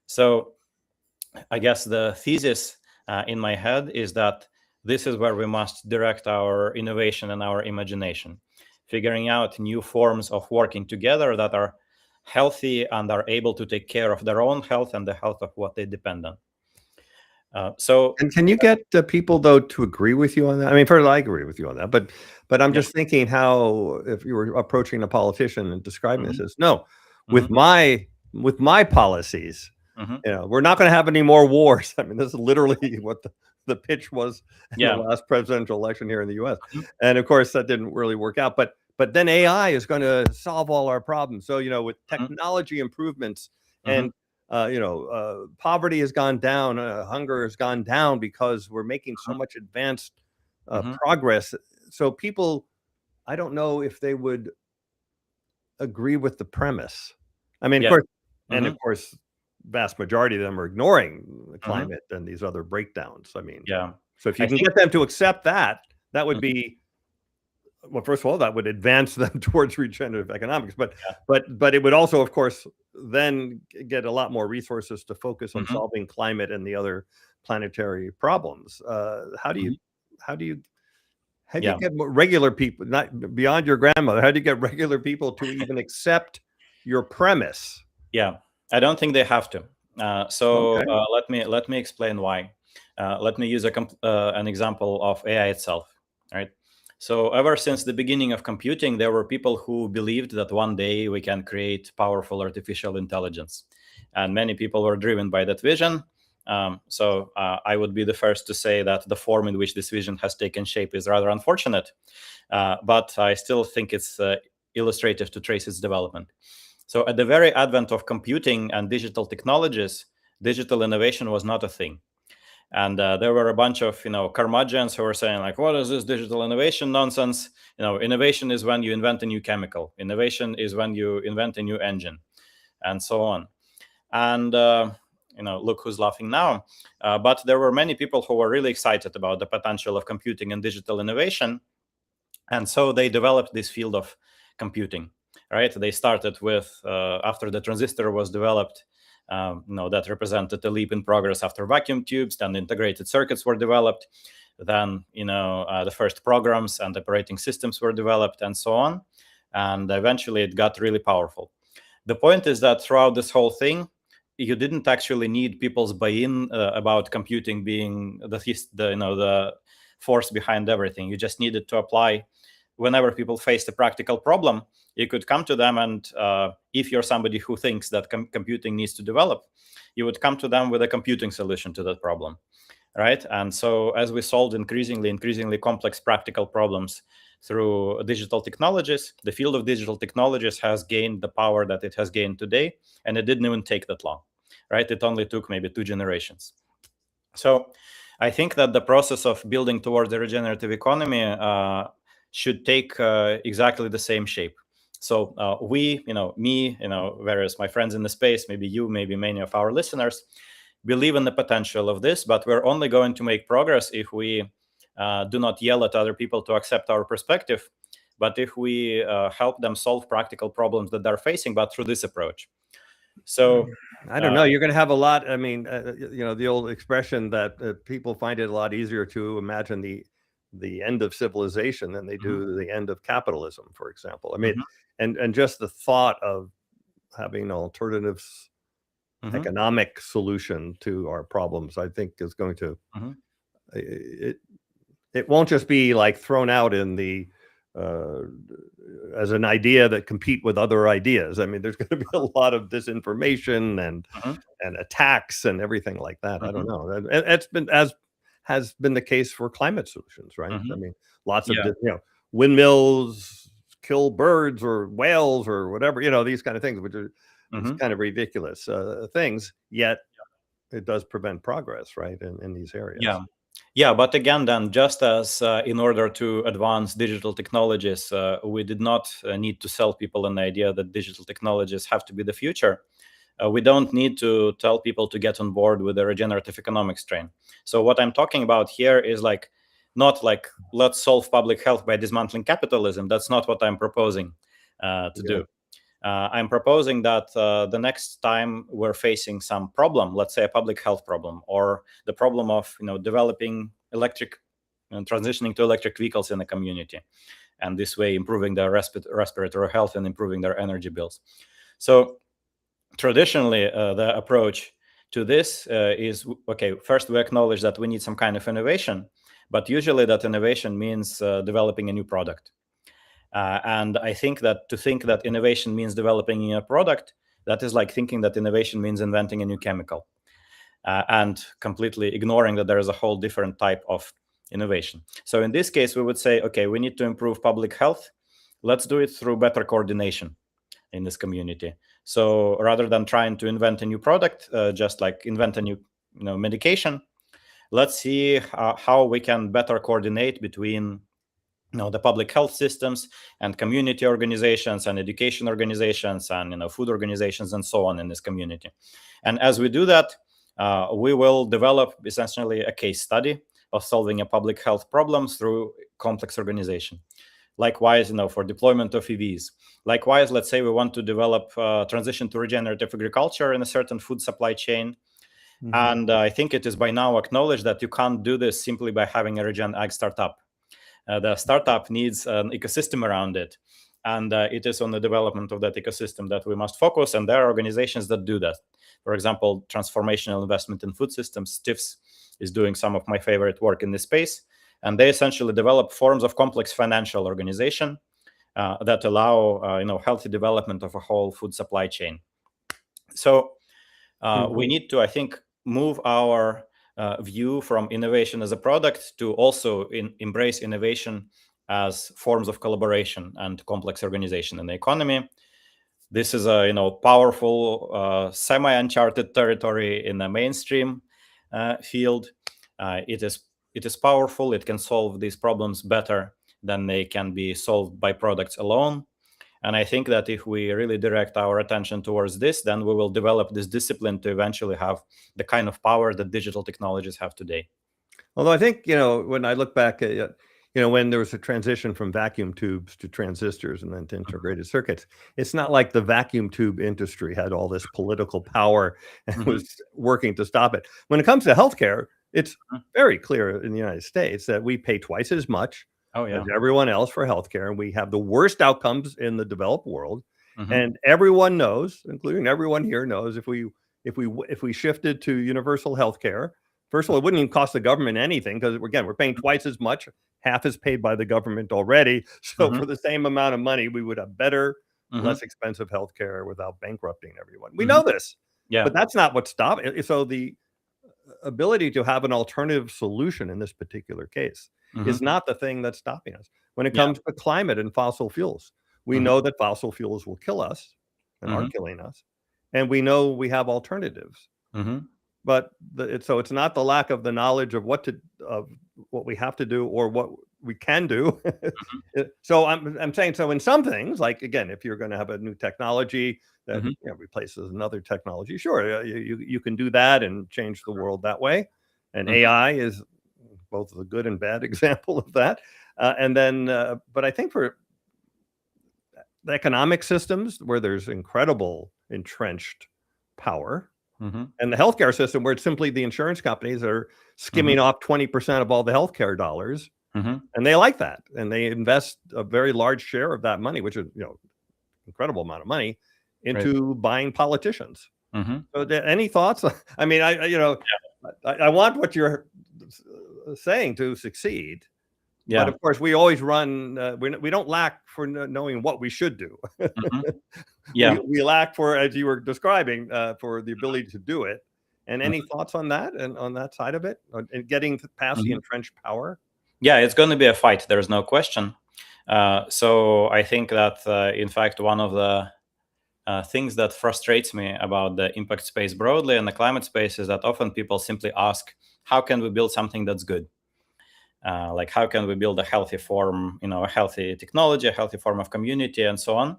So I guess the thesis in my head is that this is where we must direct our innovation and our imagination, figuring out new forms of working together that are healthy and are able to take care of their own health and the health of what they depend on. And can you get people though to agree with you on that? I mean, first, I agree with you on that, but I'm just thinking how if you were approaching a politician and describing this as no, with my policies, we're not going to have any more wars. I mean, this is literally what the pitch was in the last presidential election here in the U.S. And of course, that didn't really work out. But then AI is going to solve all our problems. So with technology improvements and poverty has gone down, hunger has gone down because we're making so much advanced progress. So people, I don't know if they would agree with the premise. I mean, of course, vast majority of them are ignoring the climate and these other breakdowns. I mean, so if you can get them to accept that would be, well, first of all, that would advance them towards regenerative economics, but it would also, of course, then get a lot more resources to focus on solving climate and the other planetary problems. How do you get regular people, not beyond your grandmother? How do you get regular people to even accept your premise? Yeah, I don't think they have to. Let me explain why. Let me use an example of AI itself. Right. So ever since the beginning of computing, there were people who believed that one day we can create powerful artificial intelligence, and many people were driven by that vision. So I would be the first to say that the form in which this vision has taken shape is rather unfortunate, but I still think it's illustrative to trace its development. So at the very advent of computing and digital technologies, digital innovation was not a thing. And there were a bunch of, curmudgeons who were saying like, what is this digital innovation nonsense? Innovation is when you invent a new chemical. Innovation is when you invent a new engine, and so on. And, look who's laughing now. But there were many people who were really excited about the potential of computing and digital innovation. And so they developed this field of computing, right? They started with, after the transistor was developed, that represented a leap in progress after vacuum tubes. Then integrated circuits were developed. Then, the first programs and operating systems were developed, and so on. And eventually it got really powerful. The point is that throughout this whole thing, you didn't actually need people's buy-in about computing being the force behind everything. You just needed to apply. Whenever people faced a practical problem, you could come to them, and if you're somebody who thinks that computing needs to develop, you would come to them with a computing solution to that problem, right? And so as we solved increasingly complex practical problems through digital technologies, the field of digital technologies has gained the power that it has gained today, and it didn't even take that long, right? It only took maybe 2 generations. So I think that the process of building towards the regenerative economy should take exactly the same shape. So we, me, various my friends in the space, maybe you, maybe many of our listeners, believe in the potential of this, but we're only going to make progress if we do not yell at other people to accept our perspective, but if we help them solve practical problems that they're facing, but through this approach. So I don't know. You're going to have a lot. I mean, the old expression that people find it a lot easier to imagine the end of civilization than they do the end of capitalism, for example. I mean, and just the thought of having alternatives, economic solution to our problems, I think is going to it won't just be like thrown out in the as an idea that compete with other ideas. I mean, there's going to be a lot of disinformation and attacks and everything like that. I don't know. It's been has been the case for climate solutions, right? I mean, lots of windmills kill birds or whales or whatever, these kind of things, which are these kind of ridiculous things. Yet it does prevent progress, right, in these areas. Yeah, but again, then, just as in order to advance digital technologies, we did not need to sell people an idea that digital technologies have to be the future. We don't need to tell people to get on board with the regenerative economics train. So what I'm talking about here is not like let's solve public health by dismantling capitalism. That's not what I'm proposing to do. I'm proposing that the next time we're facing some problem, let's say a public health problem, or the problem of developing electric and transitioning to electric vehicles in the community, and this way improving their respiratory health and improving their energy bills. So traditionally, the approach to this is, okay, first we acknowledge that we need some kind of innovation, but usually that innovation means developing a new product. And I think that innovation means developing a product, that is like thinking that innovation means inventing a new chemical, and completely ignoring that there is a whole different type of innovation. So in this case, we would say, okay, we need to improve public health. Let's do it through better coordination in this community. So rather than trying to invent a new product, just like invent a new medication, let's see how we can better coordinate between the public health systems and community organizations and education organizations and food organizations and so on in this community. And as we do that, we will develop essentially a case study of solving a public health problem through complex organization. Likewise, for deployment of EVs. Likewise, let's say we want to develop transition to regenerative agriculture in a certain food supply chain. And I think it is by now acknowledged that you can't do this simply by having a regen ag startup. The startup needs an ecosystem around it. And it is on the development of that ecosystem that we must focus. And there are organizations that do that. For example, Transformational Investment in Food Systems, TIFS, is doing some of my favorite work in this space. And they essentially develop forms of complex financial organization that allow healthy development of a whole food supply chain. So we need to, I think, move our view from innovation as a product to also embrace innovation as forms of collaboration and complex organization in the economy. This is a powerful semi-uncharted territory in the mainstream field. It is powerful. It can solve these problems better than they can be solved by products alone. And I think that if we really direct our attention towards this, then we will develop this discipline to eventually have the kind of power that digital technologies have today. Although I think, when I look back at, when there was a transition from vacuum tubes to transistors and then to integrated circuits, it's not like the vacuum tube industry had all this political power and was working to stop it. When it comes to healthcare, it's very clear in the United States that we pay twice as much as everyone else for healthcare, and we have the worst outcomes in the developed world. And everyone knows, including everyone here knows, if we shifted to universal healthcare, first of all, it wouldn't even cost the government anything because, again, we're paying twice as much. Half is paid by the government already. So for the same amount of money, we would have better, less expensive healthcare without bankrupting everyone. We know this, but that's not what stopped it. So the ability to have an alternative solution in this particular case is not the thing that's stopping us. When it comes to climate and fossil fuels, we know that fossil fuels will kill us and are killing us. And we know we have alternatives. But so it's not the lack of the knowledge of what we have to do or what we can do. So I'm saying, so in some things, like, again, if you're going to have a new technology that replaces another technology, sure, you can do that and change the world that way. And AI is both a good and bad example of that. And then, but I think for the economic systems where there's incredible entrenched power, and the healthcare system where it's simply the insurance companies are skimming off 20% of all the healthcare dollars, and they like that, and they invest a very large share of that money, which is incredible amount of money, into buying politicians. So, any thoughts? I mean, I want what you're saying to succeed. But of course, we always run. We don't lack for knowing what we should do. We lack for, as you were describing, for the ability to do it. And any thoughts on that and on that side of it, and getting past the entrenched power? Yeah, it's going to be a fight. There's no question. So I think that, in fact, one of the things that frustrates me about the impact space broadly and the climate space is that often people simply ask, how can we build something that's good? Like, how can we build a healthy form, a healthy technology, a healthy form of community, and so on?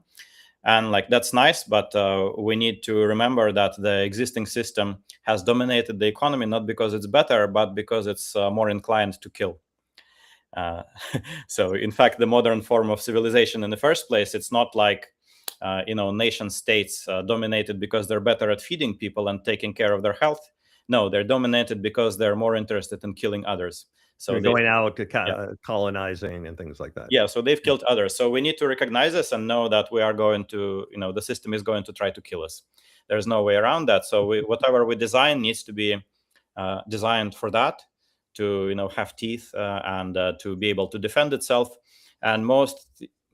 And like, that's nice, but we need to remember that the existing system has dominated the economy, not because it's better, but because it's more inclined to kill. So in fact, the modern form of civilization in the first place, it's not like, nation states dominated because they're better at feeding people and taking care of their health. No, they're dominated because they're more interested in killing others. So they're going out to colonizing and things like that. Yeah, so they've killed others. So we need to recognize this and know that we are going to, the system is going to try to kill us. There's no way around that. So whatever we design needs to be designed for that, to have teeth and to be able to defend itself, and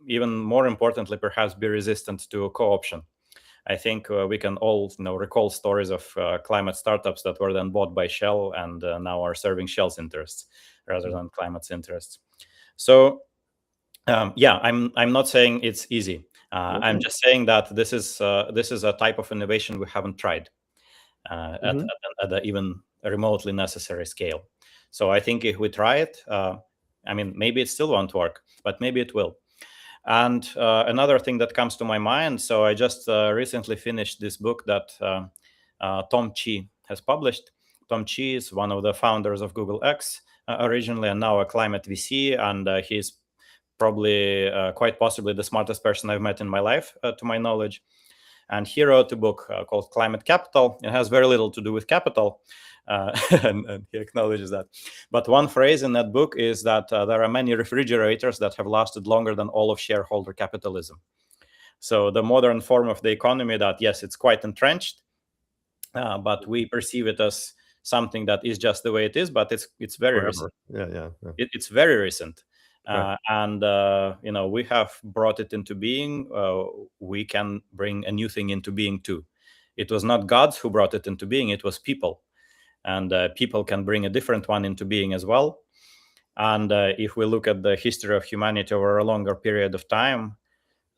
even more importantly, perhaps be resistant to co-option. I think we can all recall stories of climate startups that were then bought by Shell and now are serving Shell's interests rather than climate's interests. So I'm not saying it's easy. I'm just saying that this is a type of innovation we haven't tried at an even remotely necessary scale. So I think if we try it, maybe it still won't work, but maybe it will. And another thing that comes to my mind, so I just recently finished this book that Tom Chi has published. Tom Chi is one of the founders of Google X originally, and now a climate VC, and he's probably quite possibly the smartest person I've met in my life, to my knowledge. And he wrote a book called Climate Capital. It has very little to do with capital, and he acknowledges that. But one phrase in that book is that there are many refrigerators that have lasted longer than all of shareholder capitalism. So the modern form of the economy that, yes, it's quite entrenched, but we perceive it as something that is just the way it is, but it's very recent. It's very recent. And we have brought it into being. We can bring a new thing into being too. It was not gods who brought it into being, it was people. And people can bring a different one into being as well. And if we look at the history of humanity over a longer period of time,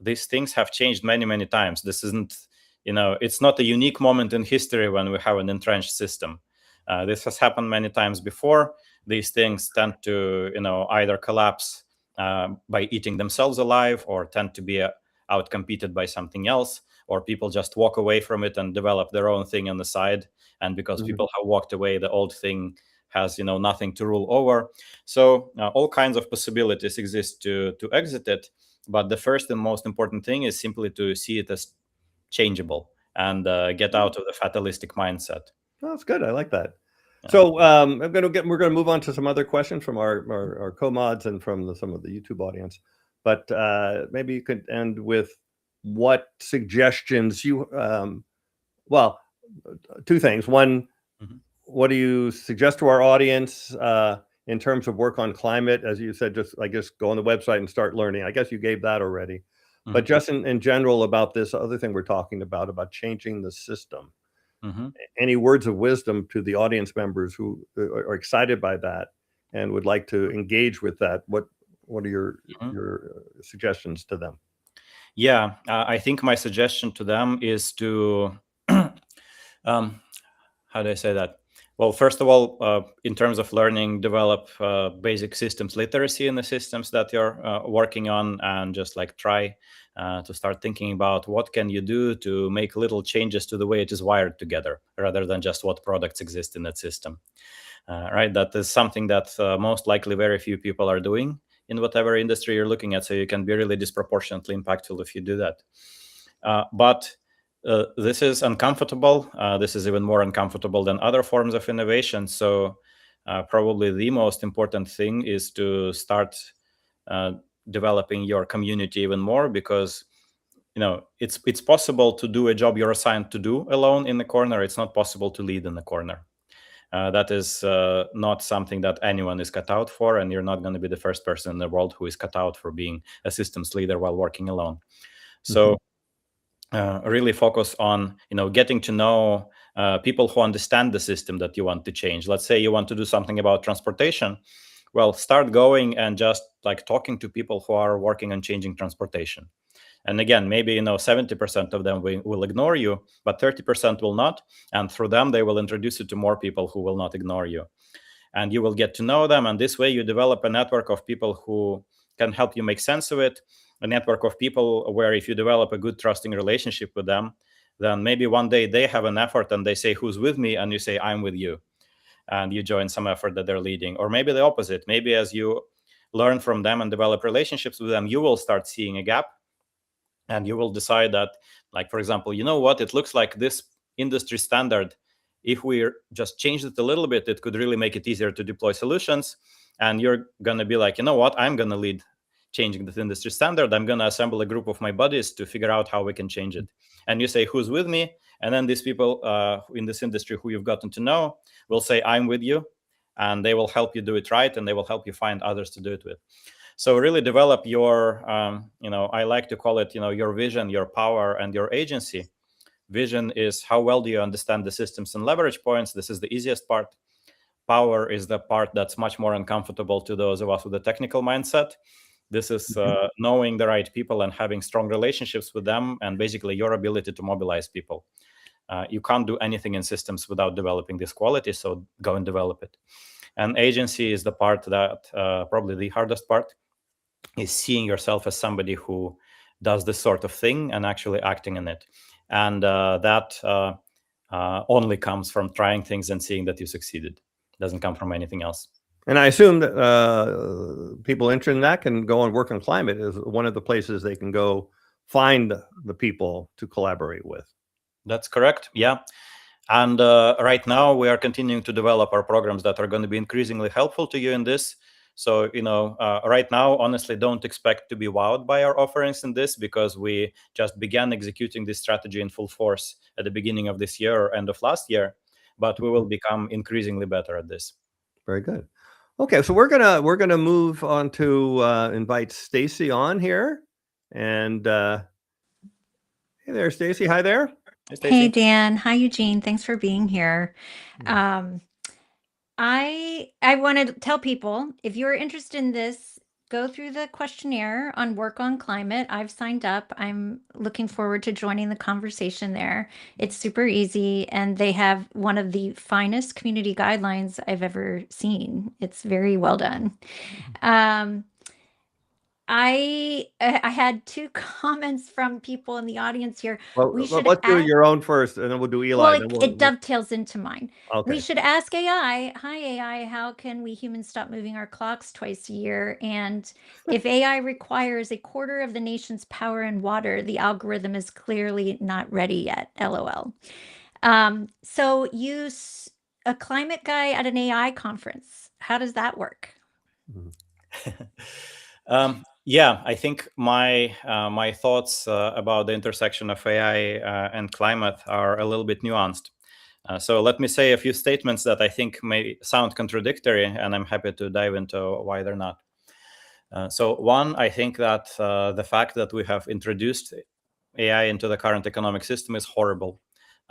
these things have changed many, many times. This isn't, it's not a unique moment in history when we have an entrenched system. This has happened many times before. These things tend to, either collapse by eating themselves alive, or tend to be outcompeted by something else, or people just walk away from it and develop their own thing on the side. And because people have walked away, the old thing has nothing to rule over. So all kinds of possibilities exist to exit it. But the first and most important thing is simply to see it as changeable and get out of the fatalistic mindset. Oh, that's good. I like that. So we're gonna move on to some other questions from our co-mods and from some of the YouTube audience. But maybe you could end with what suggestions you well, two things. One, what do you suggest to our audience in terms of work on climate? As you said, just I guess go on the website and start learning. I guess you gave that already. But just in general about this other thing we're talking about changing the system. Any words of wisdom to the audience members who are excited by that and would like to engage with that? What are your suggestions to them? Yeah, I think my suggestion to them is to how do I say that? Well, first of all, in terms of learning, develop basic systems literacy in the systems that you're working on, and just like try to start thinking about what can you do to make little changes to the way it is wired together, rather than just what products exist in that system. Right? That is something that most likely very few people are doing in whatever industry you're looking at. So you can be really disproportionately impactful if you do that. But this is uncomfortable. This is even more uncomfortable than other forms of innovation. So probably the most important thing is to start developing your community even more, because it's possible to do a job you're assigned to do alone in the corner. It's not possible to lead in the corner. That is not something that anyone is cut out for, and you're not going to be the first person in the world who is cut out for being a systems leader while working alone. So really focus on getting to know people who understand the system that you want to change. Let's say you want to do something about transportation. Well, start going and just like talking to people who are working on changing transportation. And again, maybe 70% of them will ignore you, but 30% will not. And through them, they will introduce you to more people who will not ignore you. And you will get to know them. And this way you develop a network of people who can help you make sense of it. A network of people where if you develop a good trusting relationship with them, then maybe one day they have an effort and they say, who's with me? And you say, I'm with you. And you join some effort that they're leading. Or maybe the opposite. Maybe as you learn from them and develop relationships with them, you will start seeing a gap. And you will decide that, like, for example, it looks like this industry standard, if we just changed it a little bit, it could really make it easier to deploy solutions. And you're going to be like, I'm going to lead changing this industry standard. I'm going to assemble a group of my buddies to figure out how we can change it. And you say, who's with me? And then these people in this industry who you've gotten to know will say, I'm with you. And they will help you do it right. And they will help you find others to do it with. So really develop your, I like to call it, your vision, your power, and your agency. Vision is how well do you understand the systems and leverage points. This is the easiest part. Power is the part that's much more uncomfortable to those of us with a technical mindset. This is knowing the right people and having strong relationships with them, and basically your ability to mobilize people. You can't do anything in systems without developing this quality, so go and develop it. And agency is the part that probably the hardest part, is seeing yourself as somebody who does this sort of thing and actually acting in it. And that only comes from trying things and seeing that you succeeded. It doesn't come from anything else. And I assume that people interested in that can go and work on climate is one of the places they can go find the people to collaborate with. That's correct. Yeah. And right now we are continuing to develop our programs that are going to be increasingly helpful to you in this. So, right now, honestly, don't expect to be wowed by our offerings in this, because we just began executing this strategy in full force at the beginning of this year or end of last year, but we will become increasingly better at this. Very good. Okay, so we're gonna move on to invite Stacy on here, and hey there, Stacy. Hi there. Hey, Dan. Hi, Eugene. Thanks for being here. I want to tell people, if you're interested in this, go through the questionnaire on work on climate. I've signed up. I'm looking forward to joining the conversation there. It's super easy, and they have one of the finest community guidelines I've ever seen. It's very well done. I had two comments from people in the audience here. Well, We should let's do ask, your own first, and then we'll do Eli. well, Then it dovetails into mine. Okay. We should ask AI, hi AI, how can we humans stop moving our clocks twice a year? And if AI requires a quarter of the nation's power and water, the algorithm is clearly not ready yet. LOL. So use a climate guy at an AI conference. How does that work? Yeah, I think my my thoughts about the intersection of AI and climate are a little bit nuanced. So let me say a few statements that I think may sound contradictory, and I'm happy to dive into why they're not. So one, I think that the fact that we have introduced AI into the current economic system is horrible.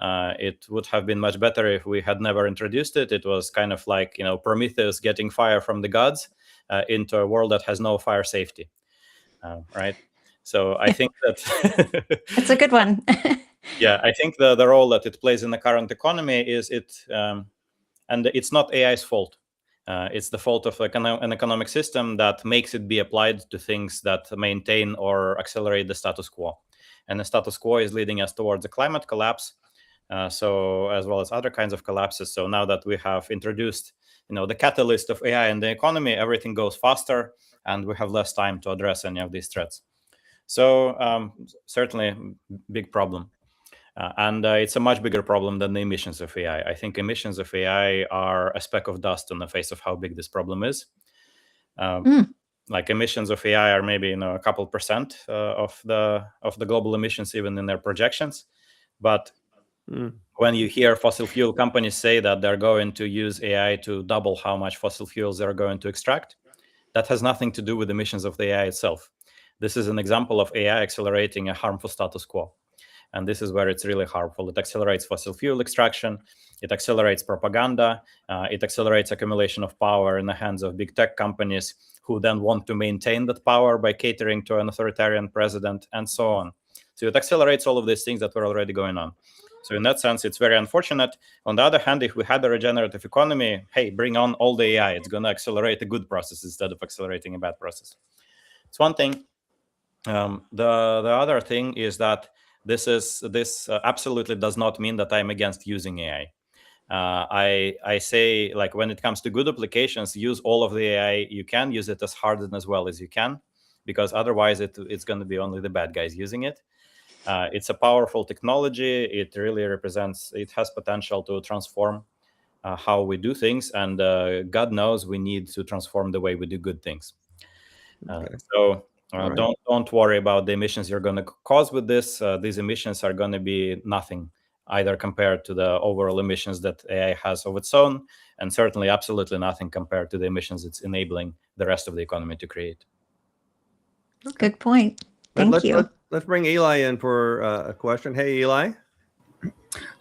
It would have been much better if we had never introduced it. It was kind of like, Prometheus getting fire from the gods into a world that has no fire safety, right? So I think that It's a good one. yeah, I think the role that it plays in the current economy is and it's not AI's fault. It's the fault of an economic system that makes it be applied to things that maintain or accelerate the status quo. And the status quo is leading us towards a climate collapse, so as well as other kinds of collapses. So now that we have introduced, the catalyst of AI in the economy, everything goes faster, and we have less time to address any of these threats. So certainly, big problem. And it's a much bigger problem than the emissions of AI. I think emissions of AI are a speck of dust on the face of how big this problem is. Like emissions of AI are maybe a couple percent of the global emissions, even in their projections. But when you hear fossil fuel companies say that they're going to use AI to double how much fossil fuels they're going to extract, that has nothing to do with emissions of the AI itself. This is an example of AI accelerating a harmful status quo. And this is where it's really harmful. It accelerates fossil fuel extraction. It accelerates propaganda. It accelerates accumulation of power in the hands of big tech companies who then want to maintain that power by catering to an authoritarian president and so on. So it accelerates all of these things that were already going on. So in that sense, it's very unfortunate. On the other hand, if we had a regenerative economy, hey, bring on all the AI. It's going to accelerate a good process instead of accelerating a bad process. It's one thing. The other thing is that this absolutely does not mean that I'm against using AI. I say, like, when it comes to good applications, use all of the AI you can. Use it as hard and as well as you can, because otherwise it's going to be only the bad guys using it. It's a powerful technology. It really it has potential to transform how we do things, and God knows we need to transform the way we do good things. Okay. So Right. don't worry about the emissions you're going to cause with this. These emissions are going to be nothing either compared to the overall emissions that AI has of its own, and certainly absolutely nothing compared to the emissions it's enabling the rest of the economy to create. Good point. Thank you. Let's bring Eli in for a question. Hey, Eli.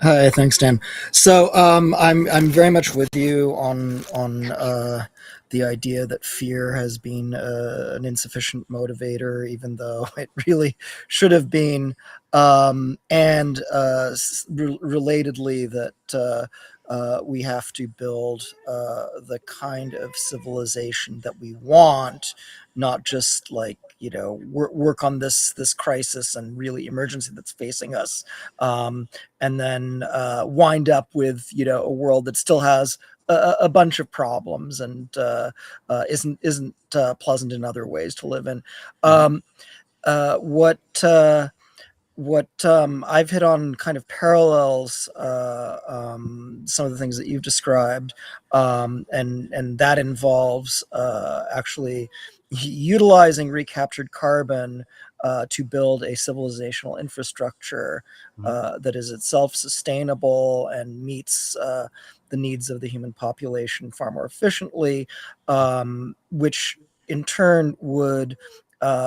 Hi, thanks, Dan. So I'm very much with you on the idea that fear has been an insufficient motivator, even though it really should have been, and relatedly that we have to build the kind of civilization that we want, not just like work on this crisis and really emergency that's facing us, and then wind up with a world that still has a bunch of problems and isn't pleasant in other ways to live in. What I've hit on kind of parallels some of the things that you've described, and that involves actually utilizing recaptured carbon to build a civilizational infrastructure that is itself sustainable and meets the needs of the human population far more efficiently, which in turn would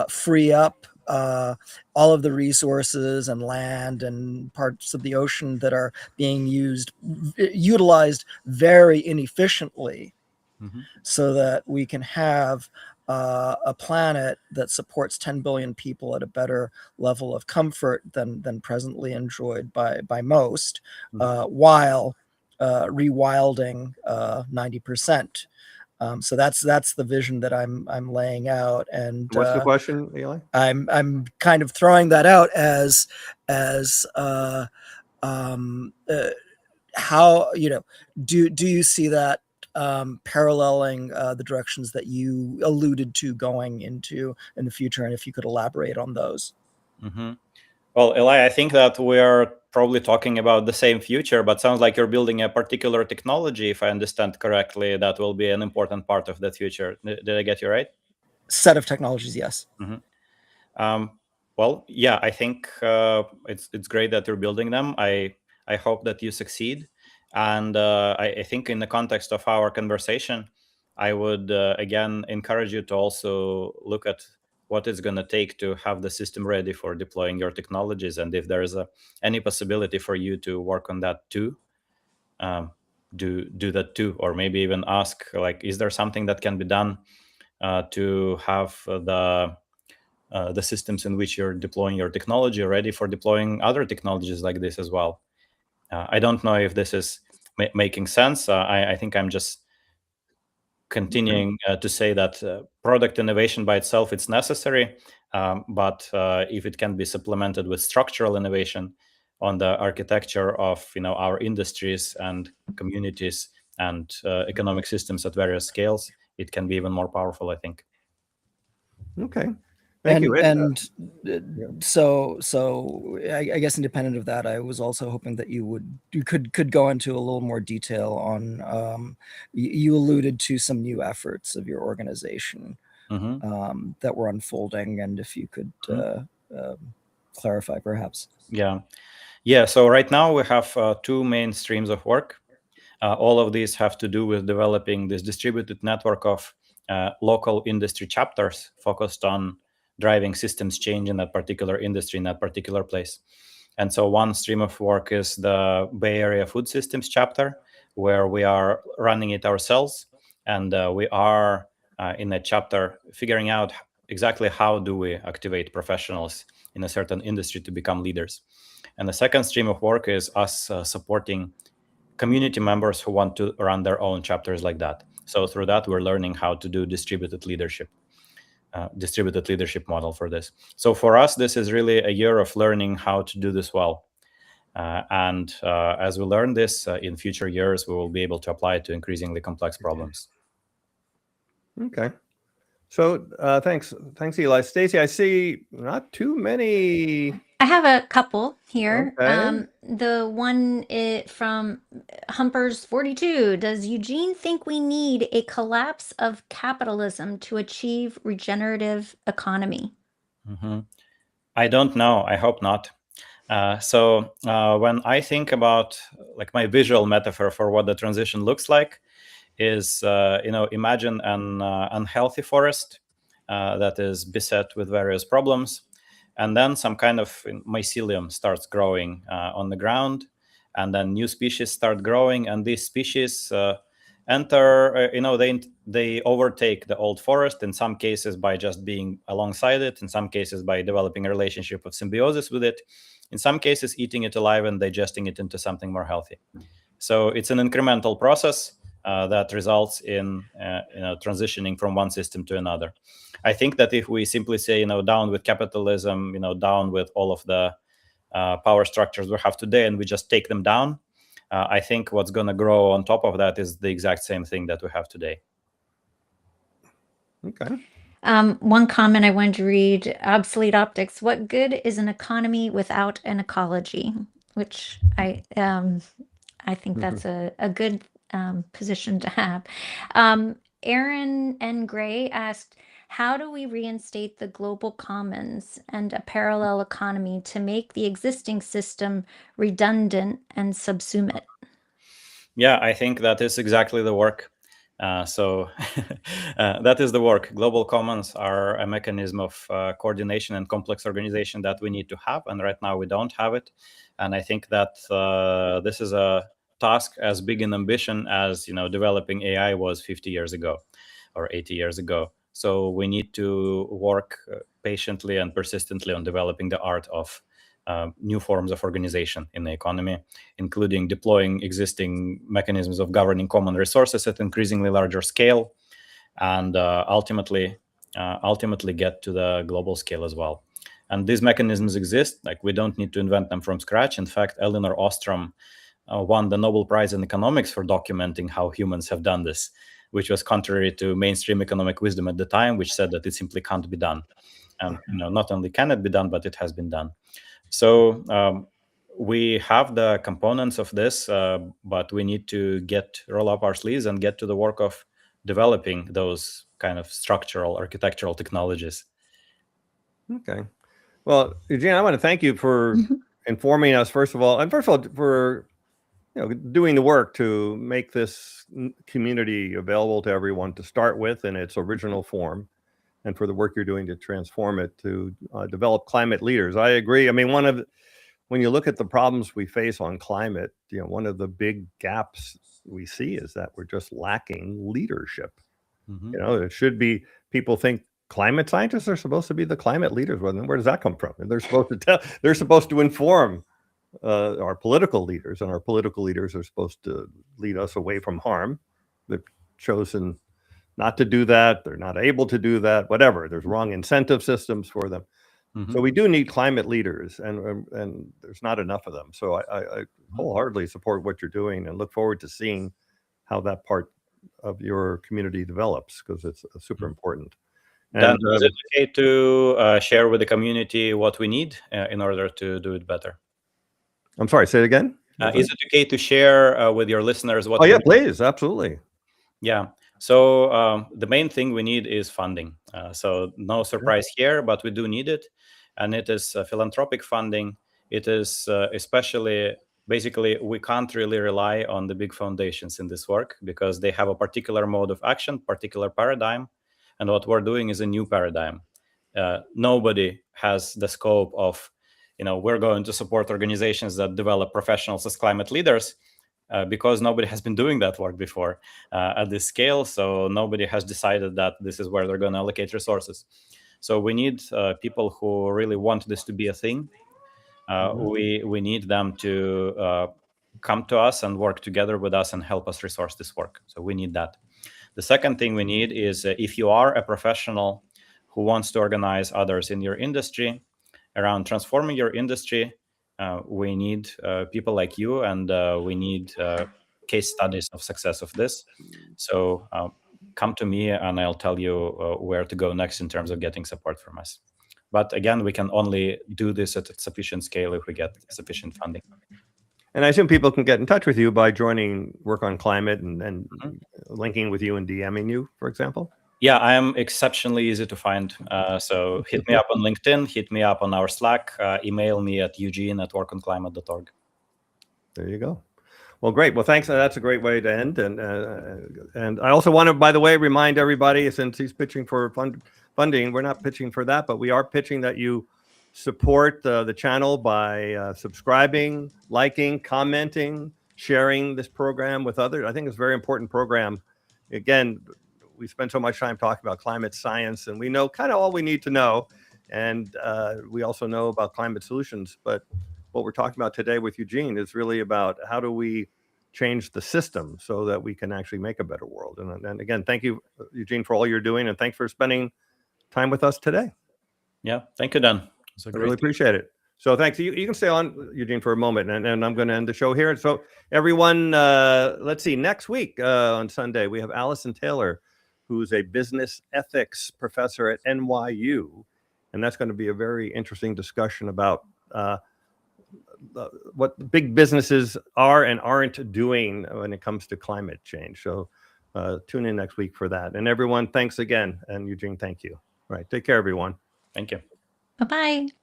free up all of the resources and land and parts of the ocean that are being utilized very inefficiently, so that we can have a planet that supports 10 billion people at a better level of comfort than presently enjoyed by most, while rewilding 90%. So that's the vision that I'm laying out. And What's the question, Eli? I'm kind of throwing that out as how, do you see that paralleling the directions that you alluded to going into in the future, and if you could elaborate on those? Mm-hmm. Well, Eli, I think that we are probably talking about the same future, but sounds like you're building a particular technology. If I understand correctly, that will be an important part of the future. Did I get you right? Set of technologies, yes. Mm-hmm. Well, yeah, I think it's great that you're building them. I hope that you succeed. And I think in the context of our conversation, I would, again, encourage you to also look at what it's going to take to have the system ready for deploying your technologies. And if there is any possibility for you to work on that too, do that too. Or maybe even ask, like, is there something that can be done to have the systems in which you're deploying your technology ready for deploying other technologies like this as well? I don't know if this is making sense. I think I'm just continuing to say that product innovation by itself, it's necessary, but if it can be supplemented with structural innovation on the architecture of our industries and communities and economic systems at various scales, it can be even more powerful, I think. Okay. Thank you. So I guess independent of that, I was also hoping that you could go into a little more detail on you alluded to some new efforts of your organization that were unfolding, and if you could clarify perhaps. Yeah. So right now we have two main streams of work. All of these have to do with developing this distributed network of local industry chapters focused on driving systems change in that particular industry, in that particular place. And so one stream of work is the Bay Area Food Systems chapter, where we are running it ourselves. And we are in that chapter figuring out exactly how do we activate professionals in a certain industry to become leaders. And the second stream of work is us supporting community members who want to run their own chapters like that. So through that, we're learning how to do distributed leadership model for this. So for us, this is really a year of learning how to do this well. And as we learn this in future years, we will be able to apply it to increasingly complex problems. Okay. So thanks, Eli. Stacy, I see not too many. I have a couple here. Okay. The one from Humpers 42. Does Eugene think we need a collapse of capitalism to achieve regenerative economy? I don't know. I hope not. So when I think about like my visual metaphor for what the transition looks like is, imagine an unhealthy forest that is beset with various problems. And then some kind of mycelium starts growing on the ground, and then new species start growing, and these species enter, they overtake the old forest, in some cases by just being alongside it, in some cases by developing a relationship of symbiosis with it, in some cases eating it alive and digesting it into something more healthy. So it's an incremental process that results in transitioning from one system to another. I think that if we simply say, down with capitalism, down with all of the power structures we have today, and we just take them down, I think what's going to grow on top of that is the exact same thing that we have today. Okay. One comment I wanted to read, obsolete optics. What good is an economy without an ecology? Which I think that's a good position to have. Aaron N. Gray asked, how do we reinstate the global commons and a parallel economy to make the existing system redundant and subsumate? Yeah, I think that is exactly the work. So that is the work. Global commons are a mechanism of coordination and complex organization that we need to have. And right now we don't have it. And I think that this is a task as big in ambition as developing AI was 50 years ago or 80 years ago. So we need to work patiently and persistently on developing the art of new forms of organization in the economy, including deploying existing mechanisms of governing common resources at increasingly larger scale, and ultimately get to the global scale as well. And these mechanisms exist. Like, we don't need to invent them from scratch. In fact, Elinor Ostrom won the Nobel Prize in economics for documenting how humans have done this, which was contrary to mainstream economic wisdom at the time, which said that it simply can't be done. And not only can it be done, but it has been done. So we have the components of this, but we need to roll up our sleeves and get to the work of developing those kind of structural, architectural technologies. Okay. Well, Eugene, I want to thank you for informing us, first of all, for doing the work to make this community available to everyone to start with in its original form, and for the work you're doing to transform it to develop climate leaders. I agree. I mean, when you look at the problems we face on climate, one of the big gaps we see is that we're just lacking leadership. It should be, people think climate scientists are supposed to be the climate leaders. Well, then where does that come from? And they're supposed to inform our political leaders, and our political leaders are supposed to lead us away from harm. They've chosen not to do that. They're not able to do that, whatever. There's wrong incentive systems for them. So we do need climate leaders, and there's not enough of them. So I wholeheartedly support what you're doing and look forward to seeing how that part of your community develops, because it's super important. Dan, is it okay to share with the community what we need in order to do it better? I'm sorry, say it again. Is it okay to share with your listeners what? Oh yeah, please, absolutely. Yeah. So the main thing we need is funding. So no surprise here, but we do need it. And it is philanthropic funding. It is basically, we can't really rely on the big foundations in this work, because they have a particular mode of action, particular paradigm. And what we're doing is a new paradigm. Nobody has the scope of, we're going to support organizations that develop professionals as climate leaders, because nobody has been doing that work before at this scale. So nobody has decided that this is where they're going to allocate resources. So we need people who really want this to be a thing. We need them to come to us and work together with us and help us resource this work. So we need that. The second thing we need is if you are a professional who wants to organize others in your industry around transforming your industry, we need people like you, and we need case studies of success of this. So come to me and I'll tell you where to go next in terms of getting support from us. But again, we can only do this at a sufficient scale if we get sufficient funding. And I assume people can get in touch with you by joining Work on Climate and linking with you and DMing you, for example? Yeah, I am exceptionally easy to find. So hit me up on LinkedIn, hit me up on our Slack, email me at eugene@workonclimate.org. There you go. Well, great. Well, thanks. That's a great way to end. And I also want to, by the way, remind everybody, since he's pitching for funding, we're not pitching for that, but we are pitching that you support the channel by subscribing, liking, commenting, sharing this program with others. I think it's a very important program. Again, we spend so much time talking about climate science, and we know kind of all we need to know. And we also know about climate solutions. But what we're talking about today with Eugene is really about how do we change the system so that we can actually make a better world. And again, thank you, Eugene, for all you're doing. And thanks for spending time with us today. Yeah, thank you, Dan. I really appreciate it. So thanks. You can stay on, Eugene, for a moment, and I'm going to end the show here. So everyone, let's see, next week on Sunday, we have Allison Taylor, who's a business ethics professor at NYU. And that's going to be a very interesting discussion about what big businesses are and aren't doing when it comes to climate change. So tune in next week for that. And everyone, thanks again. And Eugene, thank you. All right. Take care, everyone. Thank you. Bye-bye.